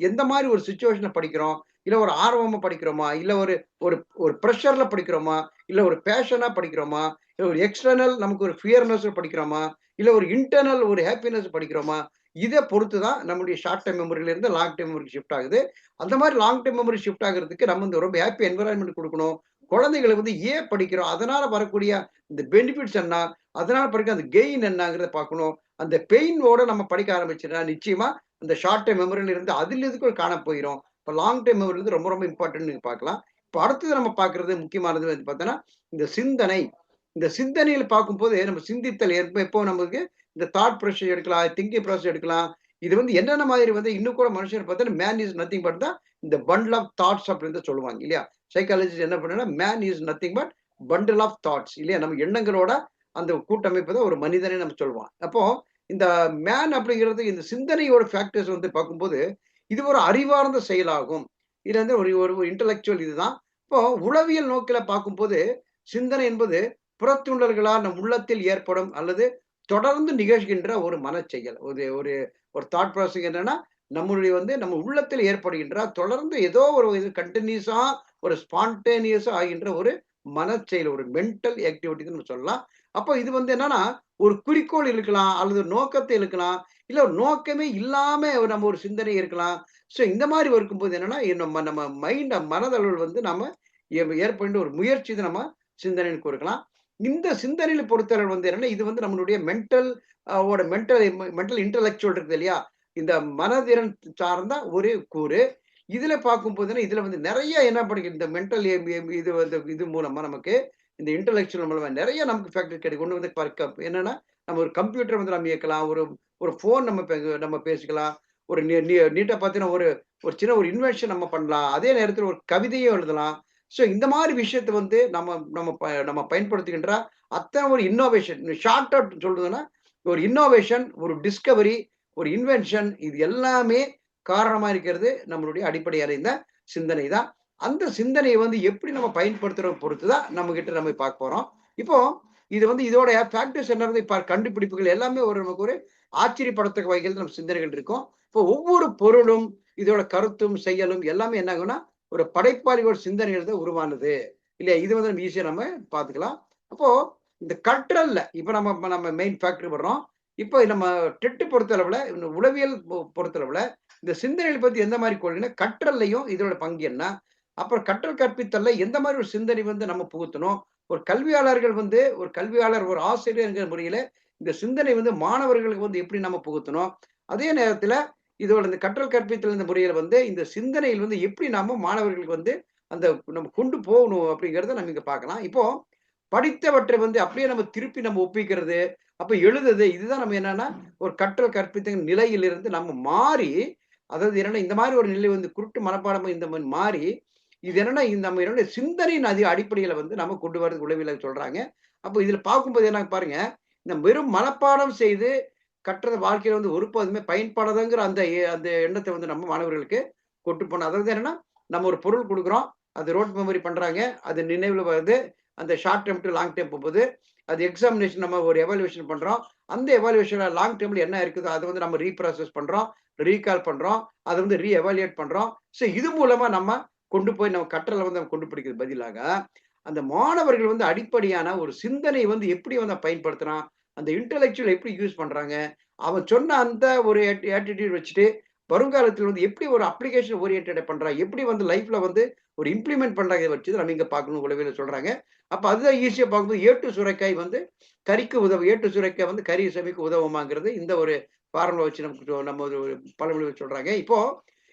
எந்த மாரி ஒரு சிச்சுவேஷன்ல படிக்கிறோம்? இல்ல ஒரு ஆர்வமா படிக்கிறோமா? இல்ல ஒரு ஒரு ஒரு பிரஷர்ல படிக்கிறோமா? இல்ல ஒரு பேஷனா படிக்கிறோமா? இல்ல ஒரு எக்ஸ்டர்னல் நமக்கு ஒரு ஃபியர்னஸ் படிக்கிறோமா? இல்ல ஒரு இன்டர்னல் ஒரு ஹேப்பினஸ் படிக்கிறோமா? இத பொறுத்து தான் நம்முடைய ஷார்ட் டைம் மெமரில இருந்து லாங் டைம் மெமரிக்கு ஷிஃப்ட் ஆகுது. அந்த மாரி லாங் டைம் மெமரி ஷிஃப்ட் ஆகுறதுக்கு நம்ம வந்து ரொம்ப ஹேப்பி என்வைரன்மென்ட் குடுக்கணும். குழந்தைகளுக்கு வந்து ஏன் படிக்கிறோம்? அதனால வரக்கூடிய இந்த பெனிஃபிட்ஸ் என்ன? அதனால படிக்கிற அந்த கெயின் என்னங்கிறத பார்க்கணும். அந்த பெயினோட நம்ம படிக்க ஆரம்பிச்சுட்டா நிச்சயமா அந்த ஷார்ட் டைம் மெமரில இருந்து அதில இதுக்கும் காண போயிரும். இப்ப லாங் டைம் மெமரி வந்து ரொம்ப ரொம்ப இம்பார்ட்டன்ட்னு நீங்க பார்க்கலாம். இப்ப அடுத்தது நம்ம பார்க்கிறது முக்கியமானது வந்து பார்த்தோன்னா, இந்த சிந்தனை. இந்த சிந்தனையில பார்க்கும்போது நம்ம சிந்தித்தல் எப்போ நமக்கு இந்த தாட் ப்ரொசஸ் எடுக்கலாம், திங்கிங் ப்ராசஸ் எடுக்கலாம். இது வந்து என்னென்ன மாதிரி வந்து இன்னும் கூட மனுஷன் பார்த்தா மேன் இஸ் நத்திங் பட் தான் இந்த பண்டில் ஆஃப் தாட்ஸ் அப்படின்னு தான் சொல்லுவாங்க இல்லையா? சைக்காலஜிஸ்ட் என்ன பண்ணுன்னா, man is nothing but bundle of thoughts இல்லையா? நம்ம எண்ணங்களோட அந்த கூட்டமைப்பு தான் ஒரு மனிதனே நம்ம சொல்லுவோம். அப்போ இந்த மேன் அப்படிங்கிறது இந்த சிந்தனையோட ஃபேக்டர்ஸ் வந்து பார்க்கும்போது, இது ஒரு அறிவார்ந்த செயலாகும். இது வந்து ஒரு ஒரு இன்டலெக்சுவல் இதுதான். இப்போ உளவியல் நோக்கில பார்க்கும்போது, சிந்தனை என்பது புறத்தூண்டல்களால் நம் உள்ளத்தில் ஏற்படும் அல்லது தொடர்ந்து நிகழ்கின்ற ஒரு மனச்செயல். ஒரு ஒரு ஒரு தாட் ப்ராசஸிங் என்னன்னா, நம்மளுடைய வந்து நம்ம உள்ளத்தில் ஏற்படுகின்ற தொடர்ந்து ஏதோ ஒரு இது கன்டினியூஸா ஒரு ஸ்பான்டேனியஸா ஆகின்ற ஒரு மனச்செயல், ஒரு மென்டல் ஆக்டிவிட்டின்னு நம்ம சொல்லலாம். அப்போ இது வந்து என்னன்னா, ஒரு குறிக்கோள் இருக்கலாம், அல்லது ஒரு நோக்கத்தை இருக்கலாம், இல்ல ஒரு நோக்கமே இல்லாம நம்ம ஒரு சிந்தனை இருக்கலாம். ஸோ இந்த மாரி இருக்கும்போது என்னன்னா, நம்ம நம்ம மனதளவில் வந்து நாம ஏற்படுகின்ற ஒரு முயற்சி தான் நம்ம சிந்தனைன்னு கூறுக்கலாம். இந்த சிந்தனையில பொறுத்தளவு வந்து என்னன்னா, இது வந்து நம்மளுடைய மென்டல் ஓட மென்டல் இன்டலெக்சுவல் இருக்குது இல்லையா? இந்த மனதிறன் சார்ந்த ஒரு கூறு. இதுல பார்க்கும்போதுன்னா, இதுல வந்து நெறைய என்ன படிக்கும் இந்த மென்டல் இது வந்து இது மூலமா நமக்கு இந்த இன்டலெக்சுவல் மூலமா நெறைய நமக்கு ஃபேக்டர் கிடைக்கும். ஒண்ணு வந்து என்னன்னா, நம்ம ஒரு கம்ப்யூட்டர் வந்து நம்ம இயக்கலாம். ஒரு ஒரு ஃபோன் நம்ம பேசிக்கலாம். ஒரு நீட்டா பார்த்தீங்கன்னா ஒரு ஒரு சின்ன ஒரு இன்வென்ஷன் நம்ம பண்ணலாம். அதே நேரத்துல ஒரு கவிதையும் எழுதலாம். ஸோ இந்த மாரி விஷயத்த வந்து நம்ம பயன்படுத்துகின்ற அத்தனை ஒரு இன்னோவேஷன் ஷார்ட் அவுட் சொல்றதுன்னா, ஒரு இன்னோவேஷன், ஒரு டிஸ்கவரி, ஒரு இன்வென்ஷன் இது எல்லாமே காரணமா இருக்கிறது நம்மளுடைய அடிப்படையான இந்த சிந்தனை தான். அந்த சிந்தனைய வந்து எப்படி நம்ம பயன்படுத்துறோம் பொறுத்து தான் நம்மகிட்ட நம்ம பார்க்க போறோம். இப்போ இது வந்து இதோட ஃபேக்டர்ஸ் என்னது கண்டுபிடிப்புகள் எல்லாமே ஒரு நமக்கு ஒரு ஆச்சரியப்படத்தக்க வகையில் நம்ம சிந்தனைகள் இருக்கும். இப்போ ஒவ்வொரு பொருளும், இதோட கருத்தும், செயலும் எல்லாமே என்ன ஆகும்னா, ஒரு படைப்பாளியோட சிந்தனையில தான் உருவானது. இல்லையா? இது வந்து நம்ம ஈஸியா நம்ம பார்த்துக்கலாம். அப்போ இந்த கற்றல்ல இப்ப நம்ம நம்ம மெயின் ஃபேக்டர் வர்றோம். இப்போ நம்ம டெட் பொறுத்தளவுல, இந்த உளவியல் பொறுத்தளவுல, இந்த சிந்தனைகள் பத்தி எந்த மாரி கொள்கைன்னா, கற்றல்லையும் இதோட பங்கு என்ன? அப்புறம் கற்றல் கற்பித்தல்ல எந்த மாரி ஒரு சிந்தனை வந்து நம்ம புகுத்தணும்? ஒரு கல்வியாளர்கள் வந்து ஒரு கல்வியாளர், ஒரு ஆசிரியர்ங்கிற முறையில இந்த சிந்தனை வந்து மாணவர்களுக்கு வந்து எப்படி நம்ம புகுத்தணும்? அதே நேரத்தில இதோட இந்த கற்றல் கற்பித்தல் இந்த முறையில வந்து இந்த சிந்தனையில் வந்து எப்படி நாம மாணவர்களுக்கு வந்து அந்த நம்ம கொண்டு போகணும் அப்படிங்கிறத நம்ம இங்க பார்க்கலாம். இப்போ படித்தவற்றை வந்து அப்படியே நம்ம திருப்பி நம்ம ஒப்பிக்கிறது, அப்ப எழுதுறது இதுதான் நம்ம என்னன்னா, ஒரு கற்றல் கற்பித்தல் நிலையிலிருந்து நம்ம மாறி, அதாவது என்னன்னா இந்த மாரி ஒரு நிலை வந்து குருட்டு மனப்பாடம் இந்த மாரி மாறி, இது என்னன்னா நம்ம என்னுடைய சிந்தனையின் அடிப்படையில வந்து நம்ம கொண்டு வரது உளவியல்ல சொல்றாங்க. அப்ப இதுல பார்க்கும்போது என்ன பாருங்க, இந்த வெறும் மனப்பாடம் செய்து கற்றத வாழ்க்கையில வந்து ஒருபோதுமே பயன்படாதுங்கிற அந்த எண்ணத்த வந்து நம்ம மாணவர்களுக்கு கொண்டு போணும். அதாவது என்னன்னா, நம்ம ஒரு பொருள் குடுக்குறோம். அது ரோட் மெமரி பண்றாங்க. அது நினைவுல வருது. அந்த short term to long term போகுது. அது எக்ஸாமினேஷன் நம்ம ஒரு எவாலுவேஷன் பண்றோம். அந்த எவாலுவேஷன்ல லாங் டெர்ம்ல என்ன இருக்குதோ, அத வந்து நம்ம ரீப்ராசஸ் பண்றோம். ரீகால் பண்றோம். அத வந்து எவாலுவேட் பண்றோம். ஸோ இது மூலமா நம்ம கொண்டு போய் நம்ம கற்றல வந்து நம்ம கொண்டு பிடிக்கிறதுக்கு பதிலாக, அந்த மாணவர்கள் வந்து அடிப்படையான ஒரு சிந்தனை வந்து எப்படி வந்து பயன்படுத்துறான்? அந்த இன்டலெக்சுவல் எப்படி யூஸ் பண்றாங்க? அவன் சொன்ன அந்த ஒரு ஆட்டிட்யூட் வச்சுட்டு, வருங்காலத்துல வந்து எப்படி ஒரு அப்ளிகேஷன் ஓரியன்டட் பண்றான்? எப்படி வந்து லைஃப்ல வந்து ஒரு இம்ப்ளிமெண்ட் பண்றாங்க வச்சு நம்ம இங்க பார்க்கணும் உளவியல்ல சொல்றாங்க. அப்ப அதுதான் ஈஸியா பார்க்கும்போது ஏட்டு சுரைக்காய் வந்து கறிக்கு உதவும். ஏட்டு சுரைக்காய் வந்து கறி சமைக்க உதவுமாங்கிறது இந்த ஒரு ஃபார்முலா வச்சு நமக்கு நம்ம ஒரு பழமொழி வச்சு சொல்றாங்க. இப்போ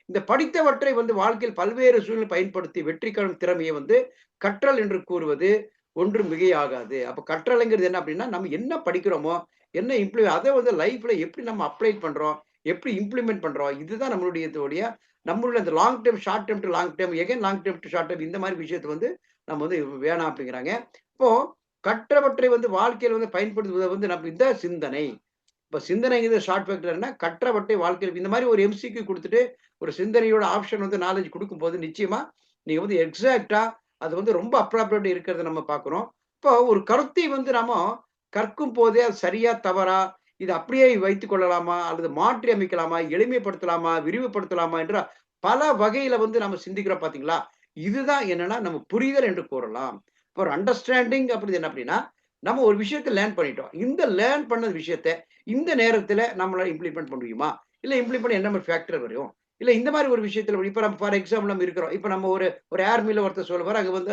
இந்த படித்தவற்றை வந்து வாழ்க்கையில் பல்வேறு சூழ்நிலை பயன்படுத்தி வெற்றி காணும் திறமையை வந்து கற்றல் என்று கூறுவது ஒன்றும் மிகையாகாது. அப்ப கற்றல்ங்கிறது என்ன அப்படின்னா, நம்ம என்ன படிக்கிறோமோ, என்ன அத வந்து லைஃப்ல எப்படி நம்ம அப்ளை பண்றோம்? எப்படி இம்ப்ளிமெண்ட் பண்றோம்? இதுதான் நம்மளுடைய அந்த long term, short term to long term, again long term to short term இந்த மாரி விஷயத்த வந்து நம்ம வந்து வேணாம் அப்படிங்கிறாங்க. இப்போ கற்றவற்றை வந்து வாழ்க்கையில வந்து பயன்படுத்துவத வந்து நம்ம இதான் சிந்தனை. இப்ப சிந்தனைங்கிறது ஷார்ட் ஃபேக்டர்னா கற்றவற்றை வாழ்க்கையில இந்த மாரி ஒரு எம்சிக்யூ குடுத்துட்டு, ஒரு சிந்தனையோட ஆப்ஷன் வந்து நாலேட்ஜ் குடுக்கும்போது, நிச்சயமா நீங்க வந்து எக்ஸாக்ட்டா அது வந்து ரொம்ப அப்ராப்ரியேட்டா இருக்கிறத நம்ம பார்க்கிறோம். இப்போ ஒரு கருத்தை வந்து நாம கற்கும் போதே அது சரியா? தவறா? இது அப்படியே வைத்துக் கொள்ளலாமா? அல்லது மாற்றி அமைக்கலாமா? எளிமைப்படுத்தலாமா? விரிவுபடுத்தலாமா? என்ற பல வகையில வந்து நம்ம சிந்திக்கிறோம் பார்த்தீங்களா? இதுதான் என்னன்னா, நம்ம புரிதல் என்று கூறலாம். இப்போ ஒரு அண்டர்ஸ்டாண்டிங் அப்படிங்கிறது என்ன அப்படின்னா, நம்ம ஒரு விஷயத்த லேர்ன் பண்ணிட்டோம். இந்த லேர்ன் பண்ண விஷயத்த இந்த நேரத்துல நம்மளால இம்ப்ளிமெண்ட் பண்ண முடியுமா? இல்ல இம்ப்ளிமெண்ட் பண்ண என்ன மாரி ஃபேக்டர் வரும்? இல்ல இந்த மாரி ஒரு விஷயத்துல இப்ப நம்ம ஃபார் எக்ஸாம்பிள் நம்ம இருக்கிறோம். இப்ப நம்ம ஒரு ஒரு ஆர்மில ஒருத்தர் சொல்லுவாரு. அங்க வந்து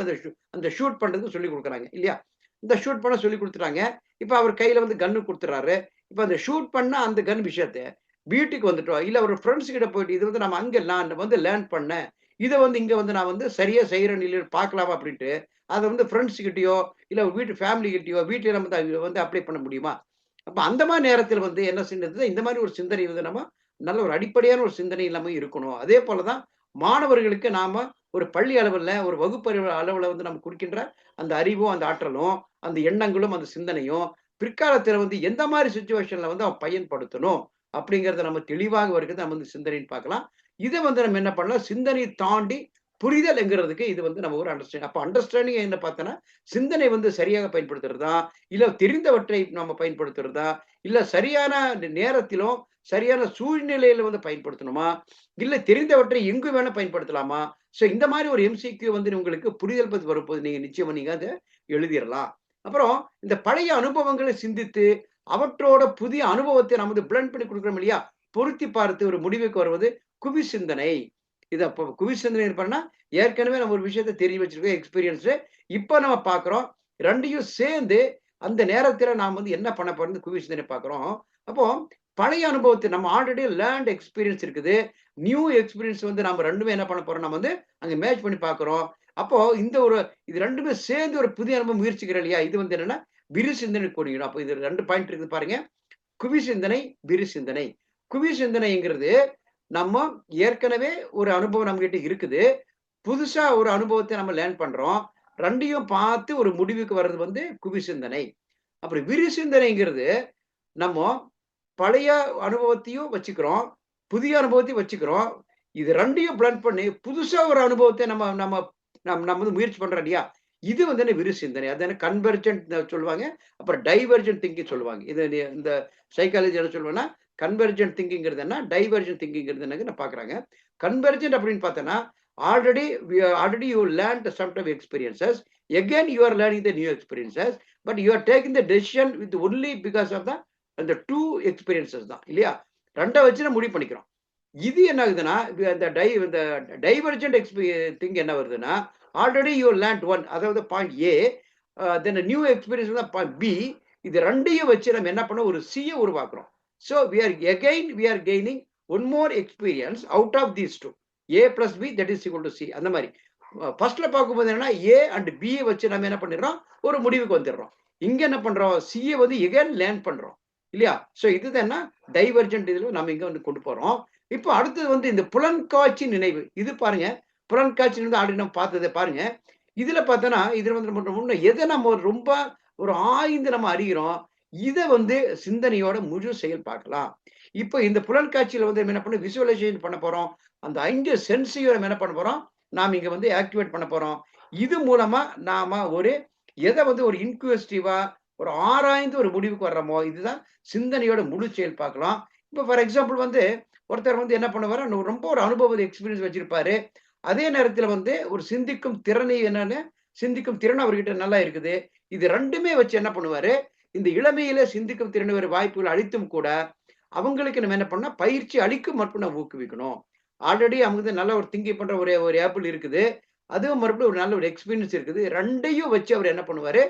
அந்த ஷூட் பண்றதுக்கு சொல்லிக் குடுக்குறாங்க இல்லையா? இந்த ஷூட் பண்ண சொல்லிக் குடுத்துட்டாங்க. இப்ப அவர் கையில வந்து கன்னு குடுத்துறாரு. இப்ப அந்த ஷூட் பண்ண அந்த கன் விஷயத்த வீட்டுக்கு வந்துட்டோம். இல்ல ஒரு ஃபிரெண்ட்ஸ் கிட்ட போயிட்டு இது வந்து நம்ம அங்க நான் வந்து லேர்ன் பண்ணேன். இத வந்து இங்க வந்து நான் வந்து சரியா செய்றேன் இல்லையான்னு பார்க்கலாமா அப்படின்ட்டு, அத வந்து ஃபிரெண்ட்ஸ் கிட்டயோ, இல்ல வீட்டு ஃபேமிலி கிட்டயோ, வீட்லயே நம்ம வந்து அப்ளை பண்ண முடியுமா? அப்ப அந்த மாரி நேரத்துல வந்து என்ன செய்யறது, இந்த மாரி ஒரு சிந்தனை வந்து நம்ம நல்ல ஒரு அடிப்படையான ஒரு சிந்தனை இல்லாம இருக்கணும். அதே போல தான் மாணவர்களுக்கு நாம ஒரு பள்ளி அளவுல, ஒரு வகுப்பறிவு அளவுல வந்து நம்ம குடுக்கின்ற அந்த அறிவும், அந்த ஆற்றலும், அந்த எண்ணங்களும், அந்த சிந்தனையும், பிற்காலத்துல வந்து எந்த மாரி சிச்சுவேஷன்ல வந்து அவன் பயன்படுத்தணும் அப்படிங்கிறத நம்ம தெளிவாக வருகிறது நம்ம வந்து சிந்தனைன்னு பார்க்கலாம். இத வந்து நம்ம என்ன பண்ணலாம், சிந்தனைய தாண்டி புரிதல்ங்கிறதுக்கு இது வந்து நம்ம ஒரு அப்ப அண்டர்ஸ்டாண்டிங் என்ன பார்த்தோன்னா, சிந்தனை வந்து சரியாக பயன்படுத்துறதா, இல்ல தெரிந்தவற்றை நம்ம பயன்படுத்துறதா, இல்ல சரியான நேரத்திலும், சரியான சூழ்நிலையில வந்து பயன்படுத்தணுமா? இல்ல தெரிந்தவற்றை எங்கு வேணா பயன்படுத்தலாமா? ஸோ இந்த மாரி ஒரு எம்சிக்யூ வந்து உங்களுக்கு புரிதல் பத்தி வரும்போது நீங்க நிச்சயமா நீங்க அத எழுதிறலாம். அப்புறம் இந்த பழைய அனுபவங்களை சிந்தித்து, அவற்றோட புதிய அனுபவத்தை நம்ம வந்து பிளெண்ட் பண்ணி குடுக்குறோம் இல்லையா? பொருத்தி பார்த்து ஒரு முடிவுக்கு வருவது குவி சிந்தனை. இது அப்ப குவி சிந்தனை இருப்பன்னா, ஏற்கனவே நம்ம ஒரு விஷயத்த தெரிஞ்சு வச்சிருக்கோம் எக்ஸ்பீரியன்ஸு. இப்ப நம்ம பார்க்குறோம். 2யும் சேர்ந்து அந்த நேரத்தில நாம் வந்து என்ன பண்ண போறோம்னு குவி சிந்தனை பார்க்குறோம். அப்போ பழைய அனுபவத்த நம்ம ஆல்ரெடி லேர்ன்ட் எக்ஸ்பீரியன்ஸ் இருக்குது. நியூ எக்ஸ்பீரியன்ஸ் வந்து நாம 2மே என்ன பண்ண போறோம், நம்ம வந்து அங்க மேட்ச் பண்ணி பார்க்குறோம். அப்போ இந்த ஒரு இது 2மே சேர்ந்து ஒரு புதிய அனுபவம் முயற்சிக்கிறோம் இல்லையா? இது வந்து என்னன்னா, விரி சிந்தனை கூறுகிறோம். அப்ப இது 2 பாயிண்ட் இருக்குது பாருங்க. குவி சிந்தனை, விரி சிந்தனை. குவி சிந்தனைங்கிறது நம்ம ஏற்கனவே ஒரு அனுபவம் நம்ம கிட்ட இருக்குது. புதுசா ஒரு அனுபவத்தை நம்ம லேர்ன் பண்றோம். 2யும் பார்த்து ஒரு முடிவுக்கு வர்றது வந்து குவி சிந்தனை. அப்புறம் விரி சிந்தனைங்கிறது நம்ம பழைய அனுபவத்தையும் வச்சுக்கிறோம். புதிய அனுபவத்தையும் வச்சுக்கிறோம். இது 2யும் பிளெண்ட் பண்ணி புதுசா ஒரு அனுபவத்த நம்ம நம்ம நம்ம வந்து முயற்சி பண்றோம் இல்லையா? இது வந்து என்ன விரி சிந்தனை. அது என்ன கன்வெர்ஜென்ட் சொல்லுவாங்க. அப்புறம் டைவர்ஜென்ட் திங்கிங் சொல்லுவாங்க. இது இந்த சைக்காலஜி என்ன சொல்லுவேன்னா, கன்வெர்ஜென்ட் திங்கிங்கிறது என்ன? டைவர்ஜென்ட் திங்கிங்கிறது என்னன்னு பார்க்குறாங்க. கன்வெர்ஜென்ட் அப்படின்னு பார்த்தோன்னா, already you learned some time experiences. Again you are learning the new experiences. But you are taking the decision with only because of the அந்த 2 எக்ஸ்பீரியன்ஸஸ் தான் இல்லையா? 2 வச்சு நம்ம முடிவு பண்ணிக்கிறோம். இது என்ன ஆகுதுன்னா, இந்த டைவர்ஜென்ட் திங் என்ன வருதுன்னா, ஆல்ரெடி யூ லேர்ன்ட் ஒன் அதாவது point A, then new experience தான் பாயிண்ட் பி. இது 2யும் வச்சு நம்ம என்ன பண்ணோம்? ஒரு சி உருவாக்குறோம். So we are gaining one more experience out of these 2. A plus B that is equal to C. அந்த மாதிரி ஃபர்ஸ்ட்ல பார்க்கும்போது என்னன்னா, ஏ அண்ட் பி வச்சு நம்ம என்ன பண்ணிடுறோம்? ஒரு முடிவுக்கு வந்துடுறோம். இங்க என்ன பண்றோம்? சி வந்து எகைன் லேர்ன் பண்றோம் இல்லையா? ஸோ இதுதான் டைவர்ஜென்ட். இதுல நம்ம இங்க வந்து கொண்டு போறோம். இப்போ அடுத்தது வந்து இந்த புலன்காட்சி நினைவு. இது பாருங்க. புலன்காட்சி நினைவு ஆல்ரெடி நம்ம பார்த்ததை பாருங்க. இதுல பார்த்தோன்னா, இதுல வந்து நம்ம எதை நம்ம ரொம்ப ஒரு ஆய்ந்து நம்ம அறிகிறோம். இத வந்து சிந்தனையோட முழு செயல் பார்க்கலாம். இப்போ இந்த புலன்காட்சியில வந்து என்ன பண்ண விசுவலைசேஷன் பண்ண போறோம். அந்த 5 சென்ஸையும் நம்ம என்ன பண்ண போறோம்? நாம இங்க வந்து ஆக்டிவேட் பண்ண போறோம். இது மூலமா நாம ஒரு எத வந்து ஒரு இன்க்யூசிட்டிவா ஒரு ஆராய்ந்து ஒரு முடிவுக்கு வர்றோமோ, இதுதான் சிந்தனையோட முழு செயல் பார்க்கலாம். இப்போ ஃபார் எக்ஸாம்பிள் வந்து ஒருத்தர் வந்து என்ன பண்ணுவாரு, ரொம்ப ஒரு அனுபவ எக்ஸ்பீரியன்ஸ் வச்சிருப்பாரு. அதே நேரத்துல வந்து ஒரு சிந்திக்கும் திறனை என்னன்னு சிந்திக்கும் திறன் அவர்கிட்ட நல்லா இருக்குது. இது 2மே வச்சு என்ன பண்ணுவாரு, இந்த இளமையில சிந்திக்கும் திறன் ஒரு வாய்ப்புகள் அளித்தும் கூட, அவங்களுக்கு நம்ம என்ன பண்ணணும், பயிற்சி அளிக்கும் மட்டும் நம்ம ஊக்குவிக்கணும். ஆல்ரெடி அவங்க வந்து நல்ல ஒரு திங்கிங் பண்ற ஒரு ஒரு ஆப்பிள் இருக்குது. அதுவும் மறுபடியும் ஒரு நல்ல ஒரு எக்ஸ்பீரியன்ஸ் இருக்குது. 2யும் வச்சு அவர் என்ன பண்ணுவாரு,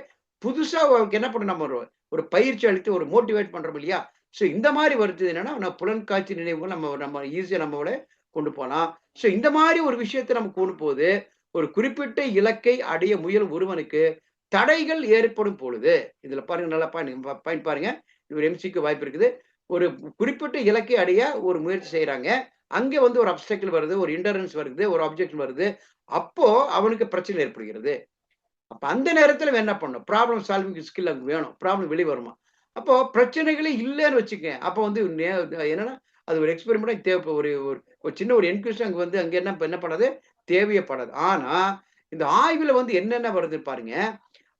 புதுசா அவருக்கு என்ன பண்ணணும், நம்ம ஒரு ஒரு பயிற்சி அளித்து ஒரு மோட்டிவேட் பண்றோம் இல்லையா? ஸோ இந்த மாரி வருது என்னன்னா, நம்ம புலன்காட்சி நினைவுகள் நம்ம நம்ம ஈஸியா நம்மோட கொண்டு போலாம். ஸோ இந்த மாரி ஒரு விஷயத்த நம்ம கூடும்போது, ஒரு குறிப்பிட்ட இலக்கை அடைய முயலும் ஒருவனுக்கு தடைகள் ஏற்படும் பொழுது, இதுல பாருங்க நல்லா பாயிண்ட் பாருங்க. இது ஒரு எம்சிக்கு வாய்ப்பு இருக்குது. ஒரு குறிப்பிட்ட இலக்கை அடைய ஒரு முயற்சி செய்றாங்க. அங்க வந்து ஒரு அப்ஸ்டக்கிள் வருது, ஒரு ஹிண்டரன்ஸ் வருது, ஒரு அப்ஜெக்ஷன் வருது. அப்போ அவனுக்கு பிரச்சனை ஏற்படுகிறது. அப்ப அந்த நேரத்துல இவன் என்ன பண்ணணும்? ப்ராப்ளம் சால்விங் ஸ்கில் அங்க வேணும். ப்ராப்ளம் வெளிய வருமா? அப்போ பிரச்சனைகளே இல்லன்னு வச்சுக்கங்க. அப்போ வந்து என்னன்னா, அது ஒரு எக்ஸ்பெரிமென்ட்டா தேவ ஒரு ஒரு ஒரு சின்ன ஒரு என்க்விசிஷன் அங்க வந்து அங்க என்ன பண்ணாது? தேவையப்படாது. ஆனா, இந்த ஆய்வுல வந்து என்னென்ன வருது பாருங்க.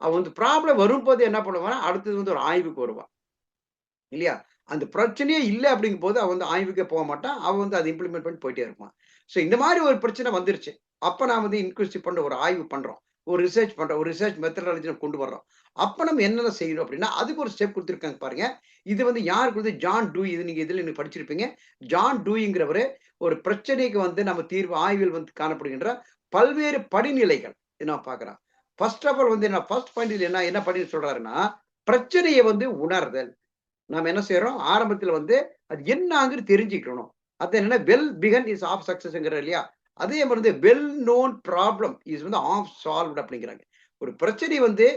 அவன் வந்து ப்ராப்ளம் வரும்போது என்ன பண்ணுவான்னா, அடுத்தது வந்து ஒரு ஆய்வுக்கு வருவான். இல்லையா? அந்த பிரச்சனையே இல்ல அப்படிங்கும்போது, அவன் வந்து ஆய்வுக்கே மாட்டான். அவன் வந்து அத இம்ப்ளிமெண்ட் பண்ணிட்டு போயிட்டே இருப்பான். ஸோ இந்த மாரி ஒரு பிரச்சனை வந்துருச்சு. அப்ப நான் வந்து இன்க்ளூசிவ் பண்ற ஒரு ஆய்வு பண்றோம். ஒரு ரிசர்ச் பண்றோம். ஒரு ரிசர்ச் மெத்தடாலஜி கொண்டு வர்றோம். அப்ப நம்ம என்னென்ன செய்யணும் அப்படின்னா, அதுக்கு ஒரு ஸ்டெப் குடுத்திருக்காங்க பாருங்க. இது வந்து யார் குடுத்தது? John Dewey. இது நீங்க இதுல நீங்க படிச்சிருப்பீங்க. ஜான் டூயிங்கிறவரு ஒரு பிரச்சனைக்கு வந்து நம்ம தீர்வு ஆய்வில் வந்து காணப்படுகின்ற பல்வேறு படிநிலைகள். இத நான் பார்க்கிறேன். ஃபர்ஸ்ட் ஆஃப் ஆல் வந்து என்ன ஃபர்ஸ்ட் பாயிண்ட் என்ன படின்னு சொல்றாருன்னா, பிரச்சனைய வந்து உணர்தல். நாம என்ன செய்றோம்? ஆரம்பத்துல வந்து அது என்னாங்குறது தெரிஞ்சுக்கணும். அது என்னன்னா வெல் பிகன் இஸ் ஆஃப் சக்சஸ்ங்கிறார் இல்லையா? அதே மாரி வந்து வெல் நோன் ப்ராப்ளம் இஸ் வந்து ஆஃப் சால்வ்ட் அப்படிங்கிறாங்க. ஒரு பிரச்சனை வந்து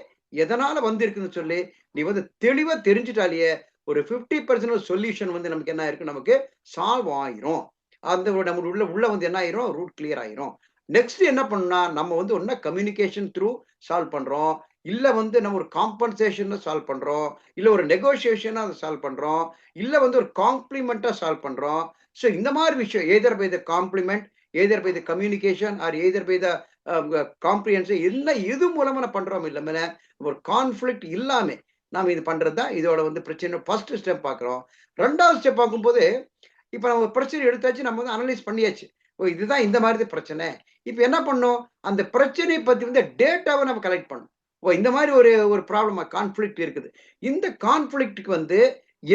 எதனால வந்திருக்குன்னு சொல்லி, நீ வந்து தெளிவா தெரிஞ்சுட்டாலேயே, ஒரு 50% சொல்யூஷன் வந்து நமக்கு என்ன ஆயிருக்கு? நமக்கு சால்வ் ஆயிரும். அந்த நம்ம உள்ள உள்ள வந்து என்ன ஆயிரும்? ரூட் கிளியர் ஆயிரும். நெக்ஸ்ட் என்ன பண்ணணும்னா, நம்ம வந்து ஒண்ணா கம்யூனிகேஷன் த்ரூ சால்வ் பண்றோம். இல்ல வந்து நம்ம ஒரு காம்பன்சேஷன்ல சால்வ் பண்றோம். இல்ல ஒரு நெகோசியேஷனா அத சால்வ் பண்றோம். இல்ல வந்து ஒரு காம்ப்ளிமென்ட்டா சால்வ் பண்றோம். ஸோ இந்த மாரி விஷயம் either by the complement, either by the communication or either by the comprehension என்ன எது மூலமா நான் பண்றோம் இல்லாம ஒரு கான்ஃப்ளிக்ட் இல்லாம நாம இது பண்றது தான் இதோட வந்து பிரச்சனை. ஃபர்ஸ்ட் ஸ்டெப் பார்க்கிறோம். 2வது ஸ்டெப் பார்க்கும்போது, இப்ப நம்ம ஒரு பிரச்சனை எடுத்தாச்சு. நம்ம வந்து அனலைஸ் பண்ணியாச்சு. ஓ! இதுதான் இந்த மாரி தான் பிரச்சனை. இப்ப என்ன பண்ணணும்? அந்த பிரச்சனைய பத்தி வந்து டேட்டாவ நம்ம கலெக்ட் பண்ணணும். ஓ! இந்த மாரி ஒரு ஒரு ப்ராப்ளமா கான்ஃப்ளிக்ட் இருக்குது. இந்த கான்ஃப்ளிக்ட்க்கு வந்து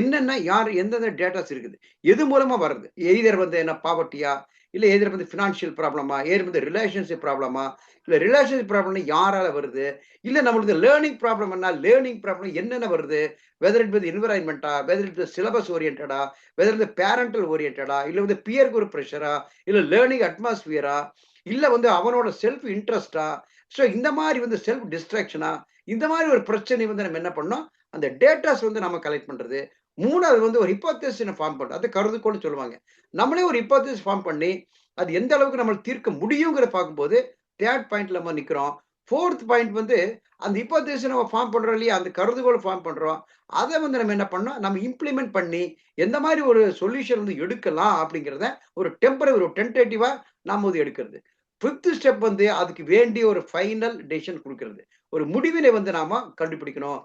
என்னென்ன யார் எந்தெந்த டேட்டாஸ் இருக்குது? எது மூலமா வருது? எய்தர் வந்து என்ன பாவர்ட்டியா? இல்ல எய்தர் வந்து பினான்சியல் ப்ராப்ளமா? எய்தர் வந்து ரிலேஷன்ஷிப் ப்ராப்ளமா? இல்ல ரிலேஷன்ஷிப் ப்ராப்ளம்னா யாரால வருது? இல்ல நம்மளுக்கு லேர்னிங் ப்ராப்ளம்னா லேர்னிங் ப்ராப்ளம் என்னென்ன வருது? வெதர் இட் வித் என்வைரன்மென்ட்டா? வெதர் இட் வித் சிலபஸ் ஓரியன்டடா? வெதர் இந்த பேரண்டல் ஓரியன்டடா? இல்ல வந்து பியர் குரூப் பிரஷரா? இல்ல லேர்னிங் அட்மாஸ்பியரா? இல்ல வந்து அவனோட செல்ஃப் இன்ட்ரெஸ்ட்டா? ஸோ இந்த மாரி வந்து செல்ஃப் டிஸ்ட்ராக்ஷனா? இந்த மாரி ஒரு பிரச்சனை வந்து நம்ம என்ன பண்ணணும்? அந்த டேட்டாஸ் வந்து நம்ம கலெக்ட் பண்றது. மூணாவது வந்து ஒரு ஹிப்போதேசிஸ் ஃபார்ம் பண்ணும். அது கருதுகோள்னு சொல்லுவாங்க. நம்மளே ஒரு ஹிப்போதேசிஸ் ஃபார்ம் பண்ணி, அது எந்த அளவுக்கு நம்மளால தீர்க்க முடியுங்கிறத பார்க்கும்போது, 3 பாயிண்ட்ல நம்ம நிக்கிறோம். 4த் பாயிண்ட் வந்து அந்த ஹிப்போதேசிஸ் நம்ம ஃபார்ம் பண்றோம் இல்லையா? அந்த கருதுகோள் ஃபார்ம் பண்றோம். அத வந்து நம்ம என்ன பண்ணோம்? நம்ம இம்ப்ளிமெண்ட் பண்ணி, எந்த மாரி ஒரு சொல்யூஷன் வந்து எடுக்கலாம் அப்படிங்கிறத ஒரு டெம்பரரி ஒரு டென்டேட்டிவா நாம வந்து எடுக்கிறது. 5த் ஸ்டெப் வந்து அதுக்கு வேண்டிய ஒரு ஃபைனல் டெசிஷன் குடுக்கிறது. ஒரு முடிவினை வந்து நாம கண்டுபிடிக்கணும்.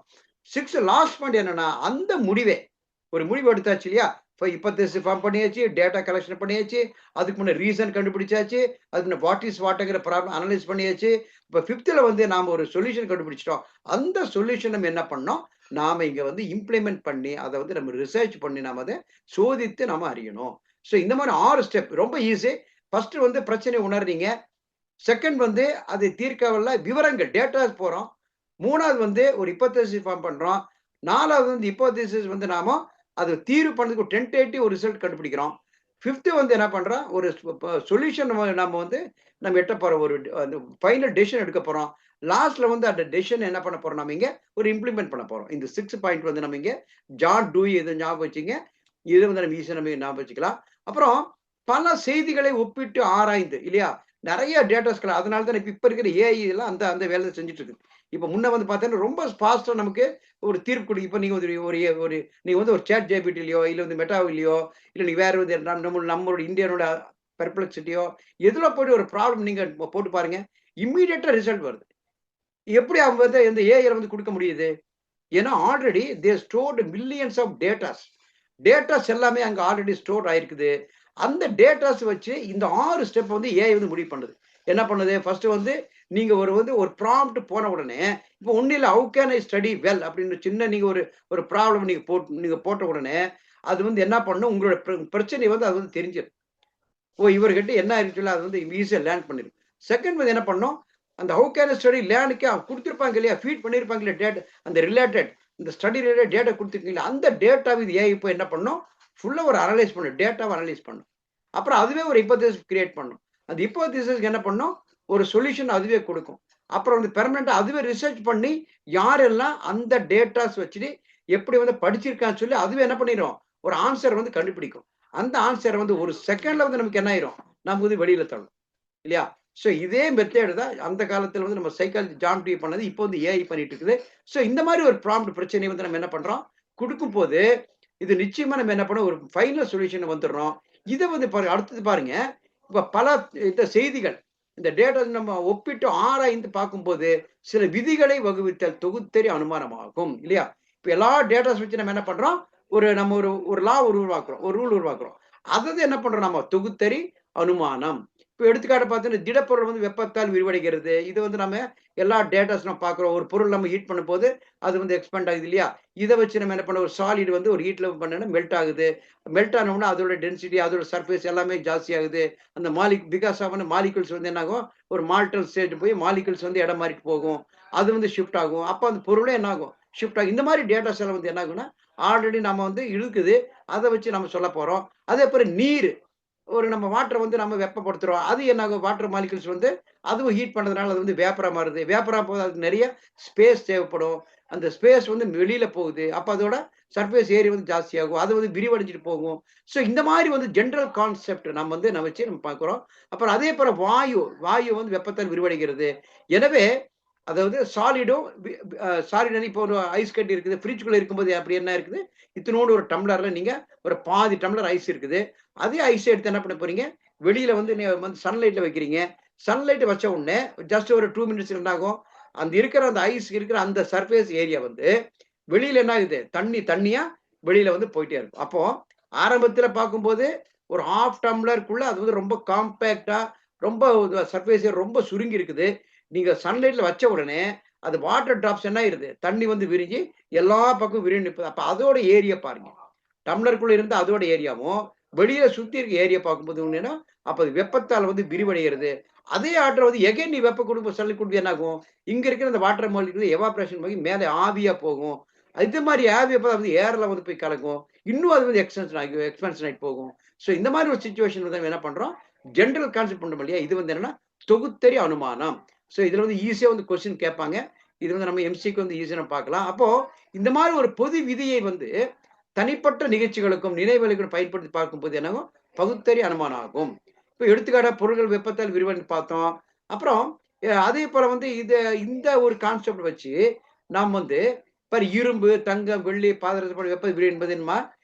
6 லாஸ்ட் பாயிண்ட் என்னன்னா, அந்த முடிவே ஒரு முடிவு எடுத்தாச்சு இல்லையா? ஹிப்போதேசிஸ் ஃபார்ம் பண்ணியாச்சு, டேட்டா கலெக்ஷன் பண்ணியாச்சு, அதுக்கு முன்ன ரீசன் கண்டுபிடிச்சாச்சு, அதுக்கு முன்ன வாட் இஸ் வாட்ங்கிற ப்ராப்ளம் அனலைஸ் பண்ணியாச்சு. இப்ப 5த்ல வந்து நாம ஒரு சொல்யூஷன் கண்டுபிடிச்சிட்டோம். அந்த சொல்யூஷன் நம்ம என்ன பண்ணோம்? நாம இங்க வந்து இம்ப்ளிமெண்ட் பண்ணி, அத வந்து நம்ம ரிசர்ச் பண்ணி நாம அத சோதித்து நாம அறியணும். ஸோ இந்த மாரி 6 ஸ்டெப் ரொம்ப ஈஸி. ஃபர்ஸ்ட் வந்து பிரச்சனைய உணர்றீங்க. செகண்ட் வந்து அதை தீர்க்க வல்ல விவரங்கள் டேட்டாஸ் போறோம். 3வது வந்து ஒரு ஹிப்போதேசிஸ் ஃபார்ம் பண்றோம். 4வது வந்து ஹிப்போதேசிஸ் வந்து நாம அது தீர்வு பண்ணதுக்கு ஒரு டென்டேட்டிவ் ஒரு ரிசல்ட் கண்டுபிடிக்கிறோம். 5த் வந்து என்ன பண்றோம்? ஒரு சொல்யூஷன் நம்ம வந்து நம்ம எட்ட போறோம். ஒரு அந்த ஃபைனல் டெசிஷன் எடுக்க போறோம். லாஸ்ட்ல வந்து அந்த டெசிஷன் என்ன பண்ண போறோம்? நம்ம இங்க ஒரு இம்ப்ளிமெண்ட் பண்ண போறோம். இந்த 6 பாயிண்ட் வந்து நம்ம இங்க ஜான் டூயி இத ஞாபகம் வச்சுங்க. இது வந்து நம்ம ஈஸியா நம்ம ஞாபகம் வச்சுக்கலாம். அப்புறம் பல செய்திகளை ஒப்பிட்டு ஆராய்ந்து இல்லையா? நெறைய டேட்டாஸ்கள அதனால தான் இப்ப இருக்கிற ஏஐ எல்லாம் அந்த அந்த வேலைய செஞ்சுட்டு இருக்கு. இப்ப முன்ன வந்து பார்த்தீங்கன்னா, ரொம்ப ஃபாஸ்ட்டா நமக்கு ஒரு தீர்ப்பு குடுக்கும். இப்ப நீங்க ஒரு ஒரு ஒரு நீங்க வந்து ஒரு சாட் ஜிபிடிலயோ, இல்ல வந்து மெட்டாவிலயோ, இல்ல நீங்க வேற வந்து நம்மளோட இந்தியனோட பெர்ப்ளெக்ஸிட்டியோ, எதுல போய்ட்டு ஒரு ப்ராப்ளம் நீங்க போட்டு பாருங்க. இம்மீடியட்டா ரிசல்ட் வருது. எப்படி அவங்க வந்து இந்த ஏஐல வந்து குடுக்க முடியுது? ஏன்னா already they stored millions of datas. Datas எல்லாமே அங்க ஆல்ரெடி ஸ்டோர் ஆயிருக்குது. அந்த டேட்டாஸ் வச்சு இந்த 6 ஸ்டெப் வந்து ஏஐ வந்து முடிவு பண்ணுது. என்ன பண்ணுது? ஃபர்ஸ்ட் வந்து நீங்க ஒரு ப்ராம்ப்ட் போன உடனே, இப்போ ஒண்ணும் இல்ல how can I study well அப்படின்னு சின்ன நீங்க ஒரு ஒரு ப்ராப்ளம் நீங்க போட்ட உடனே, அது வந்து என்ன பண்ணும்? உங்களோட பிரச்சனைய வந்து அது வந்து தெரிஞ்சிரும். ஓ! இவர்கிட்ட என்ன இருக்குல்ல அது வந்து ஈஸியா லேர்ன் பண்ணிரும். செகண்ட் வந்து என்ன பண்ணும்? அந்த ஹவ் கேன் ஸ்டடி லேர்னுக்கு குடுத்திருப்பாங்க இல்லையா? ஃபீட் பண்ணியிருப்பாங்க இல்லையா? அந்த ரிலேட்டட் இந்த ஸ்டடி ரிலேட்டட் டேட்டா குடுத்துருக்கீங்களா? அந்த டேட்டாவ இது ஏஐ போய் என்ன பண்ணும்? ஃபுல்லா ஒரு அனலைஸ் பண்ணும். டேட்டாவ அனலைஸ் பண்ணும். அப்புறம் அதுவே ஒரு ஹைப்போதீசிஸ் கிரியேட் பண்ணும். அந்த ஹைப்போதீசிஸ்க்கு என்ன பண்ணும்? ஒரு சொல்யூஷன் அதுவே குடுக்கும். அப்புறம் வந்து பெர்மனன்ட்டா அதுவே ரிசர்ச் பண்ணி யாரெல்லாம் அந்த டேட்டாஸ் வச்சுட்டு எப்படி வந்து படிச்சிருக்கான்னு சொல்லி அதுவே என்ன பண்ணிரும்? ஒரு ஆன்ஸர் வந்து கண்டுபிடிக்கும். அந்த ஆன்ஸர் வந்து ஒரு செகண்ட்ல வந்து நமக்கு என்ன ஆயிரும்? நமக்கு வந்து வெளியில தள்ளும். இல்லையா? ஸோ இதே மெத்தேடு தான் அந்த காலத்துல வந்து நம்ம சைக்காலஜி ஜான் டூயி பண்ணது. இப்போ வந்து ஏஐ பண்ணிட்டு இருக்குது. ஸோ இந்த மாரி ஒரு ப்ராம்ப்ட் பிரச்சனைய வந்து நம்ம என்ன பண்றோம்? குடுக்கும்போது, இது நிச்சயமா நம்ம என்ன பண்ணோம்? ஒரு ஃபைனல் சொல்யூஷன் வந்துர்றோம். இத வந்து பாருங்க அடுத்தது பாருங்க. இப்ப பல இந்த செய்திகள், இந்த டேட்டா நம்ம ஒப்பிட்டு ஆராய்ந்து பார்க்கும்போது, சில விதிகளை வகுத்தல் தொகுத்தறி அனுமானமாகும். இல்லையா? இப்ப எல்லா டேட்டாஸ் வச்சு நம்ம என்ன பண்றோம்? நம்ம ஒரு ஒரு லா உருவாக்குறோம். ஒரு ரூல் உருவாக்குறோம். அதது என்ன பண்றோம் நம்ம? தொகுத்தறி அனுமானம். இப்ப எடுத்துக்காட்டு பார்த்தீங்கன்னா, திடப்பொருள் வந்து வெப்பத்தால் விரிவடைகிறது. இது வந்து நம்ம எல்லா டேட்டாஸ் நம்ம பார்க்குறோம். ஒரு பொருள் நம்ம ஹீட் பண்ணும்போது, அது வந்து எக்ஸ்பேண்ட் ஆகுது இல்லையா? இத வச்சு நம்ம என்ன பண்ணோம்? ஒரு சாலிட் வந்து ஒரு ஹீட்ல பண்ணோம்னா மெல்ட் ஆகுது. மெல்ட் ஆன உடனே அதோட டென்சிட்டி, அதோட சர்ஃபேஸ் எல்லாமே ஜாஸ்தியாகுது. அந்த பிகாஸ் ஆஃப் மாலிக்யூல்ஸ் வந்து என்ன ஆகும்? ஒரு மால்டல் ஸ்டேட் போய் மாலிக்யூல்ஸ் வந்து இடம் மாறிட்டு போகும். அது வந்து ஷிஃப்ட் ஆகும். அப்ப அந்த பொருளே என்ன ஆகும்? ஷிஃப்ட் ஆகும். இந்த மாரி டேட்டாஸ் எல்லாம் வந்து என்ன ஆகும்னா, ஆல்ரெடி நம்ம வந்து இருக்குது. அத வச்சு நம்ம சொல்லப் போறோம். அதே போல நீர் நம்ம வாட்டர வந்து நம்ம வெப்பப்படுத்துறோம். அது என்ன ஆகும்? வாட்டர் மாலிக்யூல்ஸ் வந்து அதுவும் ஹீட் பண்றதுனால அது வந்து வேப்பரா மாறுது. வேப்பரா போது அதுக்கு நெறைய ஸ்பேஸ் தேவைப்படும். அந்த ஸ்பேஸ் வந்து வெளியில போகுது. அப்ப அதோட சர்ஃபேஸ் ஏரியா வந்து ஜாஸ்தியாகும். அது வந்து விரிவடைஞ்சுட்டு போகும். ஸோ இந்த மாரி வந்து ஜெனரல் கான்செப்ட் நம்ம வச்சு நம்ம பார்க்கிறோம். அப்புறம் அதே போல வாயு வந்து வெப்பத்தால் விரிவடைகிறது. எனவே அதாவது சாலிடும் வி சாலிட் இப்போ ஒரு ஐஸ் கட்டி இருக்குது. ஃப்ரிட்ஜ்குள்ள இருக்கும்போது அப்படி என்ன இருக்குது? இத்துணூண்டு ஒரு டம்ளர்ல நீங்க ஒரு பாதி டம்ளர் ஐஸ் இருக்குது. அதே ஐஸ எடுத்து என்ன பண்ண போறீங்க? வெளியில வந்து வந்து சன்லைட்ல வைக்கிறீங்க. சன்லைட் வச்ச உடனே ஜஸ்ட் ஒரு 2 மினிட்ஸ் என்ன ஆகும்? அந்த ஐஸ் இருக்கிற அந்த சர்ஃபேஸ் ஏரியா வந்து வெளியில என்ன ஆகுது? தண்ணியா வெளியில வந்து போயிட்டே இருக்கும். அப்போ ஆரம்பத்தில பார்க்கும்போது ஒரு 1/2 டம்ளருக்குள்ள அது வந்து ரொம்ப காம்பேக்ட்டா ரொம்ப சர்ஃபேஸ் ஏரியா ரொம்ப சுருங்கி இருக்குது. நீங்க சன்லைட்ல வச்ச உடனே அது வாட்டர் டிராப்ஸ் என்ன ஆயிருது? தண்ணி வந்து விரிஞ்சு எல்லா பக்கமும் விரிந்து நிக்குது. அப்ப அதோட ஏரியா பாருங்க. டம்ளருக்குள்ள இருந்த அதோட ஏரியாவும், வெளியில சுத்தி இருக்க ஏரியா பார்க்கும்போது என்னன்னா, அப்ப அது வெப்பத்தால வந்து விரிவடைகிறது. அதே ஆற்றல் வந்து எகைன் நீ வெப்ப குடும்ப சொல்லி குடுத்து என்ன ஆகும்? இங்க இருக்கிற அந்த வாட்டர் மாலிக்யூல் எவாப்பரேஷன் ஆகி மேல ஆவியா போகும். இது மாரி ஆவியா போய் வந்து ஏர்ல வந்து போய் கலக்கும். இன்னும் அது வந்து எக்ஸ்பென்ஷன் ஆயிட்டு போகும். ஸோ இந்த மாரி ஒரு சிச்சுவேஷன் வந்து நம்ம என்ன பண்றோம்? ஜெனரல் கான்செப்ட் பண்றோம் இல்லையா? இது வந்து என்னன்னா, தொகுத்தறி அனுமானம். ஸோ இதுல வந்து ஈஸியா வந்து கொஸ்டின் கேட்பாங்க. இது வந்து நம்ம எம்சிக்கு வந்து ஈஸியா நம்ம பார்க்கலாம். அப்போ இந்த மாரி ஒரு பொது விதியை வந்து தனிப்பட்ட நிகழ்ச்சிகளுக்கும் நினைவுகளுக்கும் பயன்படுத்தி பார்க்கும்போது என்னவும் பகுத்தறி அனுமானம் ஆகும். இப்போ எடுத்துக்காட்டா பொருள்கள் வெப்பத்தால் விரிவடைந்து பார்த்தோம். அப்புறம் அதே போல வந்து இந்த ஒரு கான்செப்ட் வச்சு நாம் வந்து பாரு இரும்பு, தங்கம், வெள்ளி, பாதரசம் வெப்ப விரி என்பது என்னமா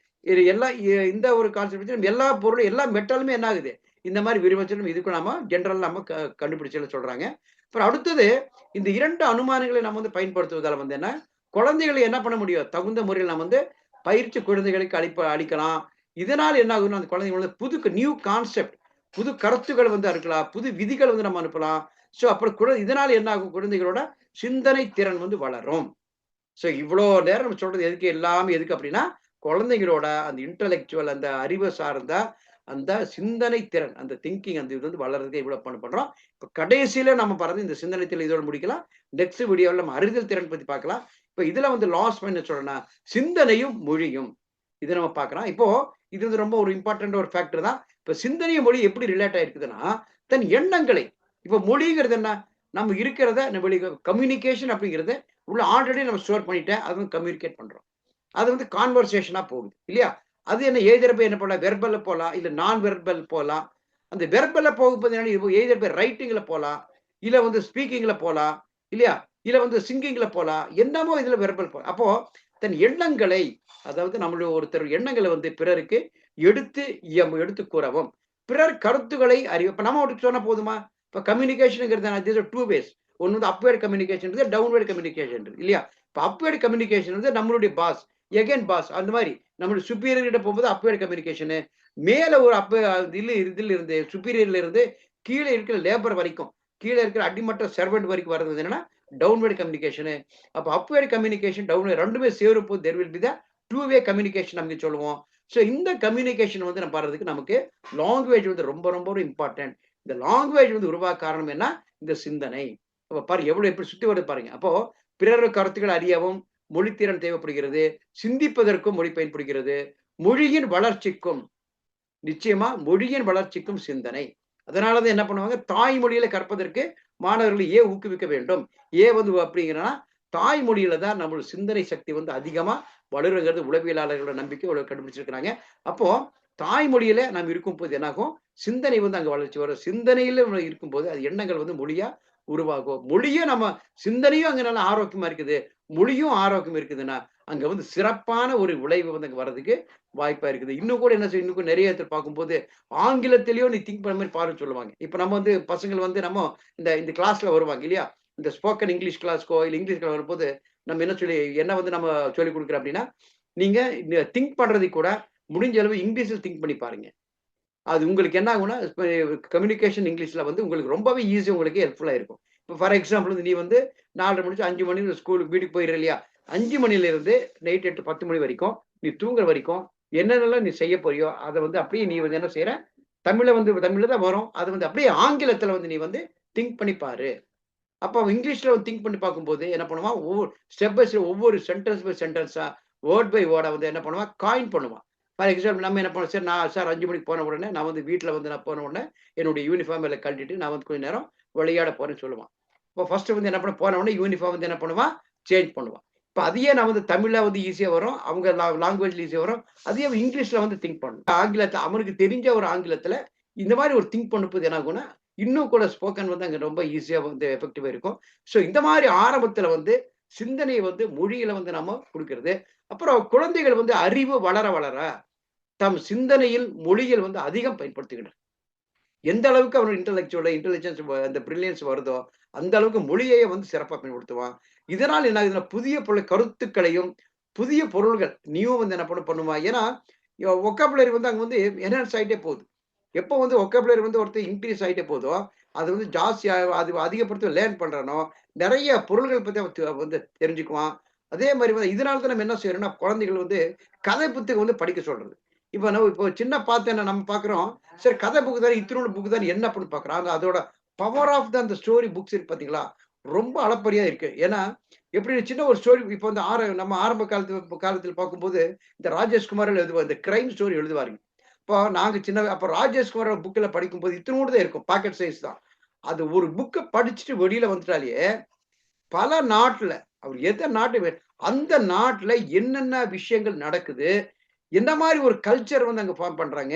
இது எல்லாம் இந்த ஒரு கான்செப்ட் வச்சு நம்ம எல்லா பொருளும் எல்லா மெட்டாலுமே என்ன ஆகுது? இந்த மாரி விரிவச்சலும் இதுக்கும் நாம ஜெனரல் நம்ம கண்டுபிடிச்சல்னு சொல்றாங்க. அப்புறம் அடுத்தது இந்த 2 அனுமானங்களை நம்ம வந்து பயன்படுத்துவதால வந்து என்ன, குழந்தைகளை என்ன பண்ண முடியும்? தகுந்த முறையில் நம்ம வந்து பயிற்சி குழந்தைகளுக்கு அளிக்கலாம். இதனால் என்ன ஆகும்னா, அந்த குழந்தைகள் வந்து நியூ கான்செப்ட், புது கருத்துக்கள் வந்து அறுக்கலாம். புது விதிகள் வந்து நம்ம அனுப்பலாம். ஸோ அப்புறம் இதனால என்ன ஆகும்? குழந்தைகளோட சிந்தனை திறன் வந்து வளரும். ஸோ இவ்வளோ நேரம் நம்ம சொல்றது எதுக்கு? எல்லாமே எதுக்கு அப்படின்னா, குழந்தைங்களோட அந்த இன்டலெக்சுவல் அந்த அறிவு சார்ந்த அந்த சிந்தனை திறன், அந்த திங்கிங் அந்த இது வந்து வளர்றதுக்கு இவ்வளோ பண்றோம். இப்ப கடைசியில நம்ம பாருங்க இந்த சிந்தனை திறன் இதோட முடிக்கலாம். நெக்ஸ்ட் வீடியோல நம்ம அறிதல் திறன் பத்தி பார்க்கலாம். இப்ப இதுல வந்து லாஸ்ட் என்ன சொல்றேன்னா, சிந்தனையும் மொழியும். இத நம்ம பார்க்கலாம். இப்போ இது வந்து ரொம்ப ஒரு இம்பார்ட்டன்ட் ஒரு ஃபேக்டர் தான். இப்ப சிந்தனையும் மொழி எப்படி ரிலேட் ஆயிருக்குதுன்னா, தன் எண்ணங்களை இப்ப மொழிங்கிறது என்ன? நம்ம இருக்கிறத நம்ம கம்யூனிகேஷன் அப்படிங்கிறது உள்ள ஆல்ரெடி நம்ம ஸ்டோர் பண்ணிட்டேன். அது வந்து கம்யூனிகேட் பண்றோம். அது வந்து கான்வர்சேஷனா போகுது இல்லையா? அது என்ன எய்தர் பை என்ன பண்ணலாம்? வெர்பல்ல போலாம். இல்ல நான் வெர்பல் போலாம். அந்த வெர்பல்ல போகும்போது என்ன எய்தர் பை ரைட்டிங்ல போலாம். இல்ல வந்து ஸ்பீக்கிங்ல போலாம். இல்லையா? இல்ல வந்து சிங்கிங்ல போலாம். என்னமோ இதுல வெர்பல் போலாம். அப்போ தன் எண்ணங்களை அதாவது நம்மளுடைய ஒருத்தர் எண்ணங்களை வந்து பிறருக்கு எடுத்து எடுத்து கூறவும், பிறர் கருத்துக்களை இப்ப நம்ம ஒருத்தர் சொன்னா போதுமா? இப்ப கம்யூனிகேஷன்ங்கிறது டூ வேஸ். ஒண்ணு வந்து அப்வேர்ட் கம்யூனிகேஷன் இருக்கு, டவுன்வேர்ட் கம்யூனிகேஷன் இருக்கு இல்லையா? இப்ப அப்வேர்ட் கம்யூனிகேஷன் வந்து நம்மளுடைய பாஸ், எகைன் பாஸ் அந்த மாதிரி நம்மளுடைய சுப்பீரியர் கிட்ட போகும்போது அப்வேர்ட் கம்யூனிகேஷனு. மேல ஒரு இதுல இருந்து சுப்பீரியர்ல இருந்து கீழே இருக்கிற லேபர் வரைக்கும், கீழே இருக்கிற அடிமட்ட சர்வெண்ட் வரைக்கும் வர்றது என்னன்னா டவுன்வேர்ட் கம்யூனிகேஷனு. அப்ப அப்வேர்ட் கம்யூனிகேஷன், டவுன்வேர்ட் 2மே சேரும்போது there will be the two way communication நம்ம சொல்லுவோம். ஸோ இந்த கம்யூனிகேஷன் வந்து நம்ம பாடுறதுக்கு நமக்கு லாங்குவேஜ் வந்து ரொம்ப ரொம்ப இம்பார்ட்டன்ட். இந்த லாங்குவேஜ் வந்து உருவாக்க காரணம் என்ன? இந்த சிந்தனை. அப்ப பாருங்க எவ்வளவு எப்படி சுத்தி வருது பாருங்க. அப்போ பிறர் கருத்துக்கள் அறியவும் மொழித்திறன் தேவைப்படுகிறது. சிந்திப்பதற்கும் மொழி பயன்படுகிறது. மொழியின் வளர்ச்சிக்கும் நிச்சயமா மொழியின் வளர்ச்சிக்கும் சிந்தனை. அதனாலதான் என்ன பண்ணுவாங்க? தாய்மொழியில கற்பதற்கு மாணவர்களை ஊக்குவிக்க வேண்டும். வந்து அப்படிங்கிறனா தாய்மொழியில தான் நம்மளோட சிந்தனை சக்தி வந்து அதிகமா வளருங்கிறது உளவியலாளர்களோட நம்பிக்கை கண்டுபிடிச்சிருக்கிறாங்க. அப்போ தாய்மொழியில நாம் இருக்கும்போது என்னாகும்? சிந்தனை வந்து அங்க வளர்ச்சி வரும். சிந்தனையில இருக்கும்போது அது எண்ணங்கள் வந்து மொழியா உருவாகும். மொழியும் நம்ம சிந்தனையும் அங்க நல்லா ஆரோக்கியமா இருக்குது. மொழியும் ஆரோக்கியம் இருக்குதுன்னா, அங்க வந்து சிறப்பான ஒரு விளைவு வந்து அங்க வர்றதுக்கு வாய்ப்பா இருக்குது. இன்னும் கூட என்ன செய்யும்? இன்னும் கூட நிறைய இடத்துல பார்க்கும்போது, ஆங்கிலத்திலயும் நீ திங்க் பண்ண மாரி பாருன்னு சொல்லுவாங்க. இப்ப நம்ம வந்து பசங்கள் வந்து நம்ம இந்த இந்த கிளாஸ்ல வருவாங்க இல்லையா? இந்த ஸ்போக்கன் இங்கிலீஷ் கிளாஸ்க்கோ, இல்ல இங்கிலீஷ் கிளாஸ் வரும்போது, நம்ம என்ன வந்து நம்ம சொல்லிக் குடுக்குறோம் அப்படின்னா, நீங்க திங்க் பண்றதுக்கு கூட முடிஞ்ச அளவு இங்கிலீஷ்ல திங்க் பண்ணி பாருங்க. அது உங்களுக்கு என்ன ஆகும்னா, கம்யூனிகேஷன் இங்கிலீஷ்ல வந்து உங்களுக்கு ரொம்பவே ஈஸியா உங்களுக்கு ஹெல்ப்ஃபுல்லா இருக்கும். இப்ப ஃபார் எக்ஸாம்பிள் வந்து நீ வந்து 4:30 முடிச்சு 5 மணி ஸ்கூலுக்கு வீட்டுக்கு போயிடுற இல்லையா? 5 மணியிலிருந்து நைட் 8, 10 மணி வரைக்கும், நீ தூங்குற வரைக்கும் என்னென்னலாம் நீ செய்ய போறியோ, அத வந்து அப்படியே நீ வந்து என்ன செய்ற, தமிழ்ல தான் வரும். அது வந்து அப்படியே ஆங்கிலத்துல வந்து நீ வந்து திங்க் பண்ணி பாரு. அப்ப அவன் இங்கிலீஷ்ல வந்து திங்க் பண்ணி பார்க்கும்போது என்ன பண்ணுவான், ஒவ்வொரு ஸ்டெப் பை ஸ்டெப் ஒவ்வொரு சென்டென்ஸ் பை சென்டென்ஸா, வேர்ட் பை வேர்டா வந்து என்ன பண்ணுவான், காயின் பண்ணுவான். ஃபார் எக்ஸாம்பிள் நம்ம என்ன பண்ணுவோம், சரி நான் சார் 5 மணிக்கு போன உடனே நான் வந்து வீட்ல வந்து நான் போன உடனே என்னுடைய யூனிஃபார்ம் எல்லாம் கழட்டிட்டு நான் வந்து கொஞ்ச நேரம் விளையாட போறேன்னு சொல்லுவான். இப்போ ஃபர்ஸ்ட் வந்து என்ன பண்ண போன உடனே யூனிஃபார்ம் வந்து என்ன பண்ணுவான், சேஞ்ச் பண்ணுவான். இப்ப அதையே நான் வந்து தமிழ்ல வந்து ஈஸியா வரும். அவங்க லாங்குவேஜ்ல ஈஸியா வரும். அதையே அவன் இங்கிலீஷ்ல வந்து திங்க் பண்ணணும். ஆங்கிலத்துல அவனுக்கு தெரிஞ்ச ஒரு ஆங்கிலத்துல இந்த மாதிரி ஒரு திங்க் பண்ணும்போது என்ன ஆகும்னா, இன்னும் கூட ஸ்போக்கன் வந்து அங்க ரொம்ப ஈஸியா வந்து எஃபெக்டிவா இருக்கும். ஸோ இந்த மாதிரி ஆரம்பத்துல வந்து சிந்தனையை வந்து மொழியில வந்து நம்ம குடுக்கிறது. அப்புறம் குழந்தைகள் வந்து அறிவு வளர வளர தம் சிந்தனையில் மொழியில் வந்து அதிகம் பயன்படுத்துகின்றனர். எந்த அளவுக்கு அவனோட இன்டெலிஜென்ஸ் அந்த பிரில்லியன்ஸ் வருதோ, அந்த அளவுக்கு மொழியையே வந்து சிறப்பா பயன்படுத்துவான். இதனால் என்ன ஆகுதுன்னா, புதிய கருத்துக்களையும், புதிய பொருள்கள் வந்து என்ன பண்ணுவான். ஏன்னா, வொக்காபுலரி வந்து அங்க வந்து என்ஹான்ஸ் ஆயிட்டே போகுது. எப்போ வந்து வொக்காபுலரி வந்து ஒருத்தன் இன்கிரீஸ் ஆயிட்டே போதோ, அது வந்து ஜாஸ்தியா அது அதிகப்படுத்தி லேர்ன் பண்றானோ, நெறைய பொருள்கள் பத்தி அவன் வந்து தெரிஞ்சுக்குவான். அதே மாரி வந்து இதனால தான் நம்ம என்ன செய்றோம்னா, குழந்தைகள் வந்து கதை புத்தகம் வந்து படிக்க சொல்றது. இப்போ சின்ன பாத்தேன்னா நம்ம பார்க்குறோம். சரி கதை புக் தானே, இத்துணூண்டு புக் தானே என்ன அப்படின்னு பார்க்குறோம். அதோட பவர் ஆஃப் அந்த ஸ்டோரி புக்ஸ் இருக்கு பார்த்தீங்களா? ரொம்ப அளப்பரியா இருக்கு. ஏன்னா, எப்படி சின்ன ஒரு ஸ்டோரி இப்போ வந்து நம்ம ஆரம்ப காலத்துல பார்க்கும்போது, இந்த ராஜேஷ்குமார் எழுதுவார். இந்த கிரைம் ஸ்டோரி எழுதுவாருங்க. இப்போ நாங்க அப்ப ராஜேஷ்குமார் புக்ல படிக்கும்போது இத்துணூண்டு தான் இருக்கும். பாக்கெட் சைஸ் தான். அது ஒரு புக்க படிச்சுட்டு வெளியில வந்துட்டாலே, பல நாட்ல அவர் எந்த நாட்டு அந்த நாட்ல என்னென்ன விஷயங்கள் நடக்குது? என்ன மாதிரி ஒரு கல்ச்சர் வந்து அங்க ஃபார்ம் பண்றாங்க,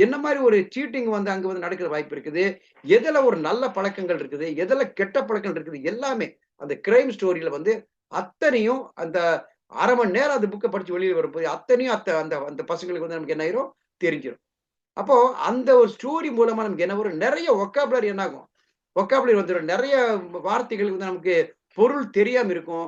என்ன மாதிரி ஒரு சீட்டிங் வந்து அங்க வந்து நடக்கிற வாய்ப்பு இருக்குது, எதுல ஒரு நல்ல பழக்கங்கள் இருக்குது, எதுல கெட்ட பழக்கங்கள் இருக்குது, எல்லாமே அந்த கிரைம் ஸ்டோரியில வந்து அத்தனையும் அந்த 1/2 மணி நேரம் அந்த புக்க படிச்சு வெளியில வரும்போது அத்தனையும் அந்த அந்த பசங்களுக்கு வந்து நமக்கு என்ன ஆயிரும் தெரிஞ்சிரும். அப்போ அந்த ஒரு ஸ்டோரி மூலமா நமக்கு என்ன வரும், நெறைய வொக்காபுலரி என்ன ஆகும், வொக்காபுலரி வந்துரும். நெறைய வார்த்தைகள் வந்து நமக்கு பொருள் தெரியாம இருக்கும்.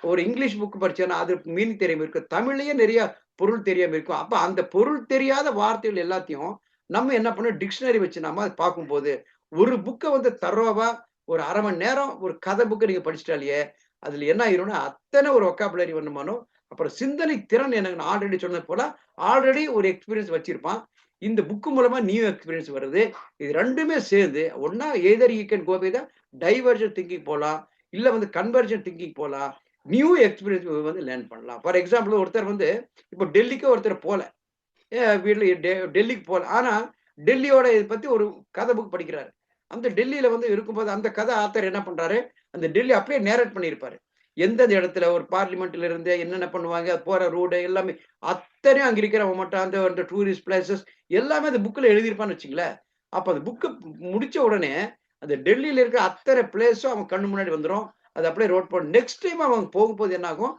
ஒரு இங்கிலீஷ் புக் படிச்சோம்னா, அது மீனிங் தெரியாம இருக்கும். தமிழ்லயே நெறைய பொருள் தெரியாம இருக்கும். அப்ப அந்த பொருள் தெரியாத வார்த்தைகள் எல்லாத்தையும் நம்ம என்ன பண்ணணும், டிக்ஷனரி வச்சு நம்ம அத பார்க்கும்போது, ஒரு புக்க வந்து தரோவா ஒரு 1/2 மணி நேரம் ஒரு கதை புக்க நீங்க படிச்சுட்டாலே, அதுல என்ன ஆயிரும்னா, அத்தன ஒரு வொக்காபுலரி வரணுமானும், அப்புறம் சிந்தனை திறன் எனக்கு நான் ஆல்ரெடி சொன்னது போல, ஆல்ரெடி ஒரு எக்ஸ்பீரியன்ஸ் வச்சிருப்பான். இந்த புக் மூலமா நியூ எக்ஸ்பீரியன்ஸ் வருது. இது 2மே சேர்ந்து ஒண்ணா either you can go by the divergent thinking போலாம். இல்ல வந்து கன்வர்ஜென்ட் திங்கிங் போலாம். நியூ எக்ஸ்பீரியன்ஸ் வந்து லேர்ன் பண்ணலாம். ஃபார் எக்ஸாம்பிள் ஒருத்தர் வந்து இப்போ டெல்லிக்கு ஒருத்தர் போல. வீட்ல டெல்லிக்கு போல. ஆனா டெல்லியோட இத பத்தி ஒரு கதை புக் படிக்கிறாரு. அந்த டெல்லியில வந்து இருக்கும்போது அந்த கதை ஆத்தர் என்ன பண்றாரு, அந்த டெல்லி அப்படியே நேரேட் பண்ணியிருப்பாரு. எந்தெந்த இடத்துல ஒரு பார்லிமென்ட்ல இருந்து என்னென்ன பண்ணுவாங்க, போற ரோடு எல்லாமே அத்தனையும் அங்க இருக்கிறவங்க மட்டும் அந்த அந்த டூரிஸ்ட் பிளேஸஸ் எல்லாமே அந்த புக்ல எழுதியிருப்பான்னு வச்சுங்களேன். அப்ப அந்த புக் முடிச்ச உடனே அந்த டெல்லியில இருக்க அத்தனை பிளேஸும் அவன் கண்ணு முன்னாடி வந்துரும். அது அப்படியே ரோட் போட நெக்ஸ்ட் டைம் அவன் போகும்போது என்ன ஆகும்,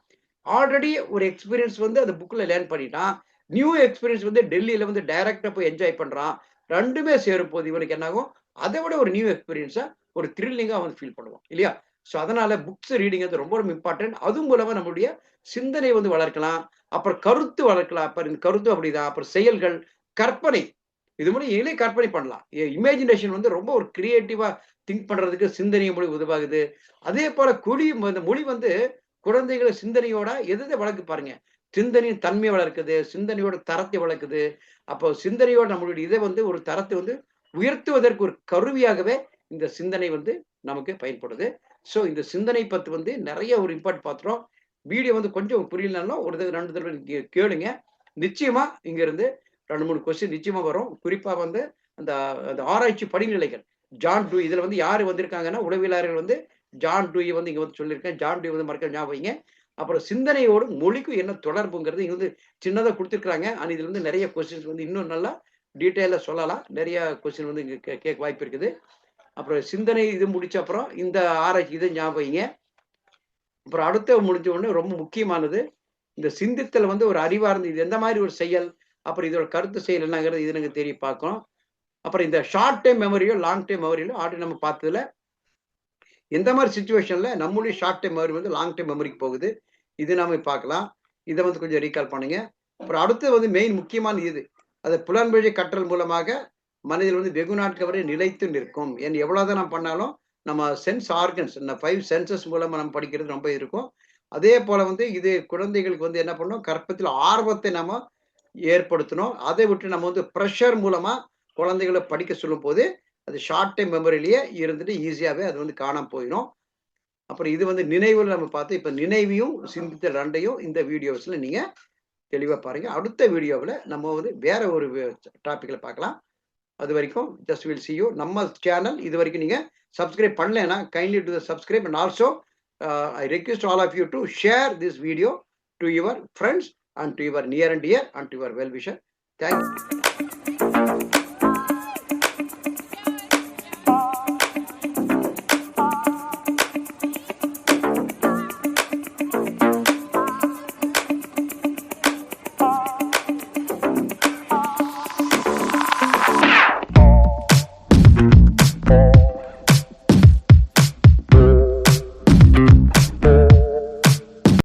ஆல்ரெடி ஒரு எக்ஸ்பீரியன்ஸ் வந்து அந்த புக்ல லேர்ன் பண்ணிட்டான். நியூ எக்ஸ்பீரியன்ஸ் வந்து டெல்லியில வந்து டைரக்ட்டா போய் என்ஜாய் பண்றான். 2மே சேரும்போது இவனுக்கு என்ன ஆகும், அத விட ஒரு நியூ எக்ஸ்பீரியன்ஸா ஒரு த்ரில்லிங்கா அவன் ஃபீல் பண்ணுவான். இல்லையா? சோ அதனால புக்ஸ் ரீடிங் வந்து ரொம்ப ரொம்ப இம்பார்ட்டன்ட். அது மூலமா நம்மளுடைய சிந்தனை வந்து வளர்க்கலாம். அப்புறம் கருத்து வளர்க்கலாம். அப்புறம் இந்த கருத்து அப்படிதான். அப்புறம் செயல்கள், கற்பனை. இது மூலம் எளிய கற்பனை பண்ணலாம். இமேஜினேஷன் வந்து ரொம்ப ஒரு கிரியேட்டிவா திங்க் பண்றதுக்கு சிந்தனை மொழி உதவாகுது. அதே போல இந்த மொழி வந்து குழந்தைகள சிந்தனையோட எத வளர்க்கு பாருங்க. சிந்தனையின் தன்மைய வளர்க்குது, சிந்தனையோட தரத்தை வளர்க்குது. அப்போ சிந்தனையோட நம்மளுடைய இத வந்து ஒரு தரத்தை வந்து உயர்த்துவதற்கு ஒரு கருவியாகவே இந்த சிந்தனை வந்து நமக்கு பயன்படுது. ஸோ இந்த சிந்தனை பத்தி வந்து நெறைய ஒரு இம்பார்ட் பாத்துட்டோம். வீடியோ வந்து கொஞ்சம் புரியலனாலும் ஒரு தடவ 2 தடவ கேளுங்க. நிச்சயமா இங்க இருந்து 2, 3 கொஸ்டின் நிச்சயமா வரும். குறிப்பா வந்து அந்த அந்த ஆராய்ச்சி படிநிலைகள். ஜான் டூயி இதுல வந்து யாரு வந்திருக்காங்கன்னா, உளவியலாளர்கள் வந்து ஜான் டூயி வந்து இங்க வந்து சொல்லியிருக்கேன். ஜான் டூயி வந்து மறக்காம ஞாபகம் வைங்க. அப்புறம் சிந்தனையோடும் மொழிக்கும் என்ன தொடர்புங்கிறது இங்க வந்து சின்னதா குடுத்துருக்காங்க. ஆனா இதுல வந்து நெறைய கொஸ்டின்ஸ் வந்து இன்னும் நல்லா டீட்டெயிலா சொல்லலாம். நெறைய கொஸ்டின் வந்து இங்க கேட்க வாய்ப்பு இருக்குது. அப்புறம் சிந்தனை இது முடிச்ச அப்புறம் இந்த ஆராய்ச்சி இத ஞாபகம் வைங்க. அப்புறம் அடுத்து முடிஞ்ச உடனே ரொம்ப முக்கியமானது, இந்த சிந்தித்தல் வந்து ஒரு அறிவார்ந்த இது எந்த மாரி ஒரு செயல், அப்புறம் இதோட கருத்து செயல் என்னங்கிறது இது எனக்கு தெரிய பார்க்கணும். அப்புறம் இந்த ஷார்ட் டைம் மெமரியோ, லாங் டைம் மெமரியிலோ ஆல்ரெடி நம்ம பார்த்ததுல, எந்த மாரி சிச்சுவேஷன்ல நம்முடைய ஷார்ட் டைம் மெமரி வந்து லாங் டைம் மெமரிக்கு போகுது. இது நாம பார்க்கலாம். இத வந்து கொஞ்சம் ரீகால் பண்ணுங்க. அப்புறம் அடுத்து வந்து மெயின் முக்கியமான இது. அது புலன்வழி கற்றல் மூலமாக மனதில் வந்து வெகு நாட்கள் வரை நிலைத்து நிற்கும். எவ்வளவுதான் நாம் பண்ணாலும், நம்ம சென்ஸ் ஆர்கன்ஸ் இந்த 5 சென்சஸ் மூலமா நம்ம படிக்கிறது ரொம்ப இருக்கும். அதே போல வந்து இது குழந்தைகளுக்கு வந்து என்ன பண்ணணும், கற்பத்தில் ஆர்வத்தை நம்ம ஏற்படுத்தணும். அதை விட்டு நம்ம வந்து பிரஷர் மூலமா குழந்தைகள படிக்க சொல்லும்போது, அது ஷார்ட் டைம் மெமரியிலேயே இருந்துட்டு ஈஸியாவே அது வந்து காணாம போயிரும். அப்புறம் இது வந்து நினைவுல நம்ம பார்த்து, இப்ப நினைவையும், சிந்தித்தல் 2யும் இந்த வீடியோஸ்ல நீங்க தெளிவா பாருங்க. அடுத்த வீடியோவுல நம்ம வந்து வேற ஒரு டாபிக்ல பார்க்கலாம். அது வரைக்கும் ஜஸ்ட் வில் சி யூ. நம்ம சேனல் இதுவரைக்கும் நீங்க சப்ஸ்கிரைப் பண்ணலைன்னா kindly do the subscribe and also I request all of you to share this video to your friends and to your near and dear and to your well wisher. Thank you.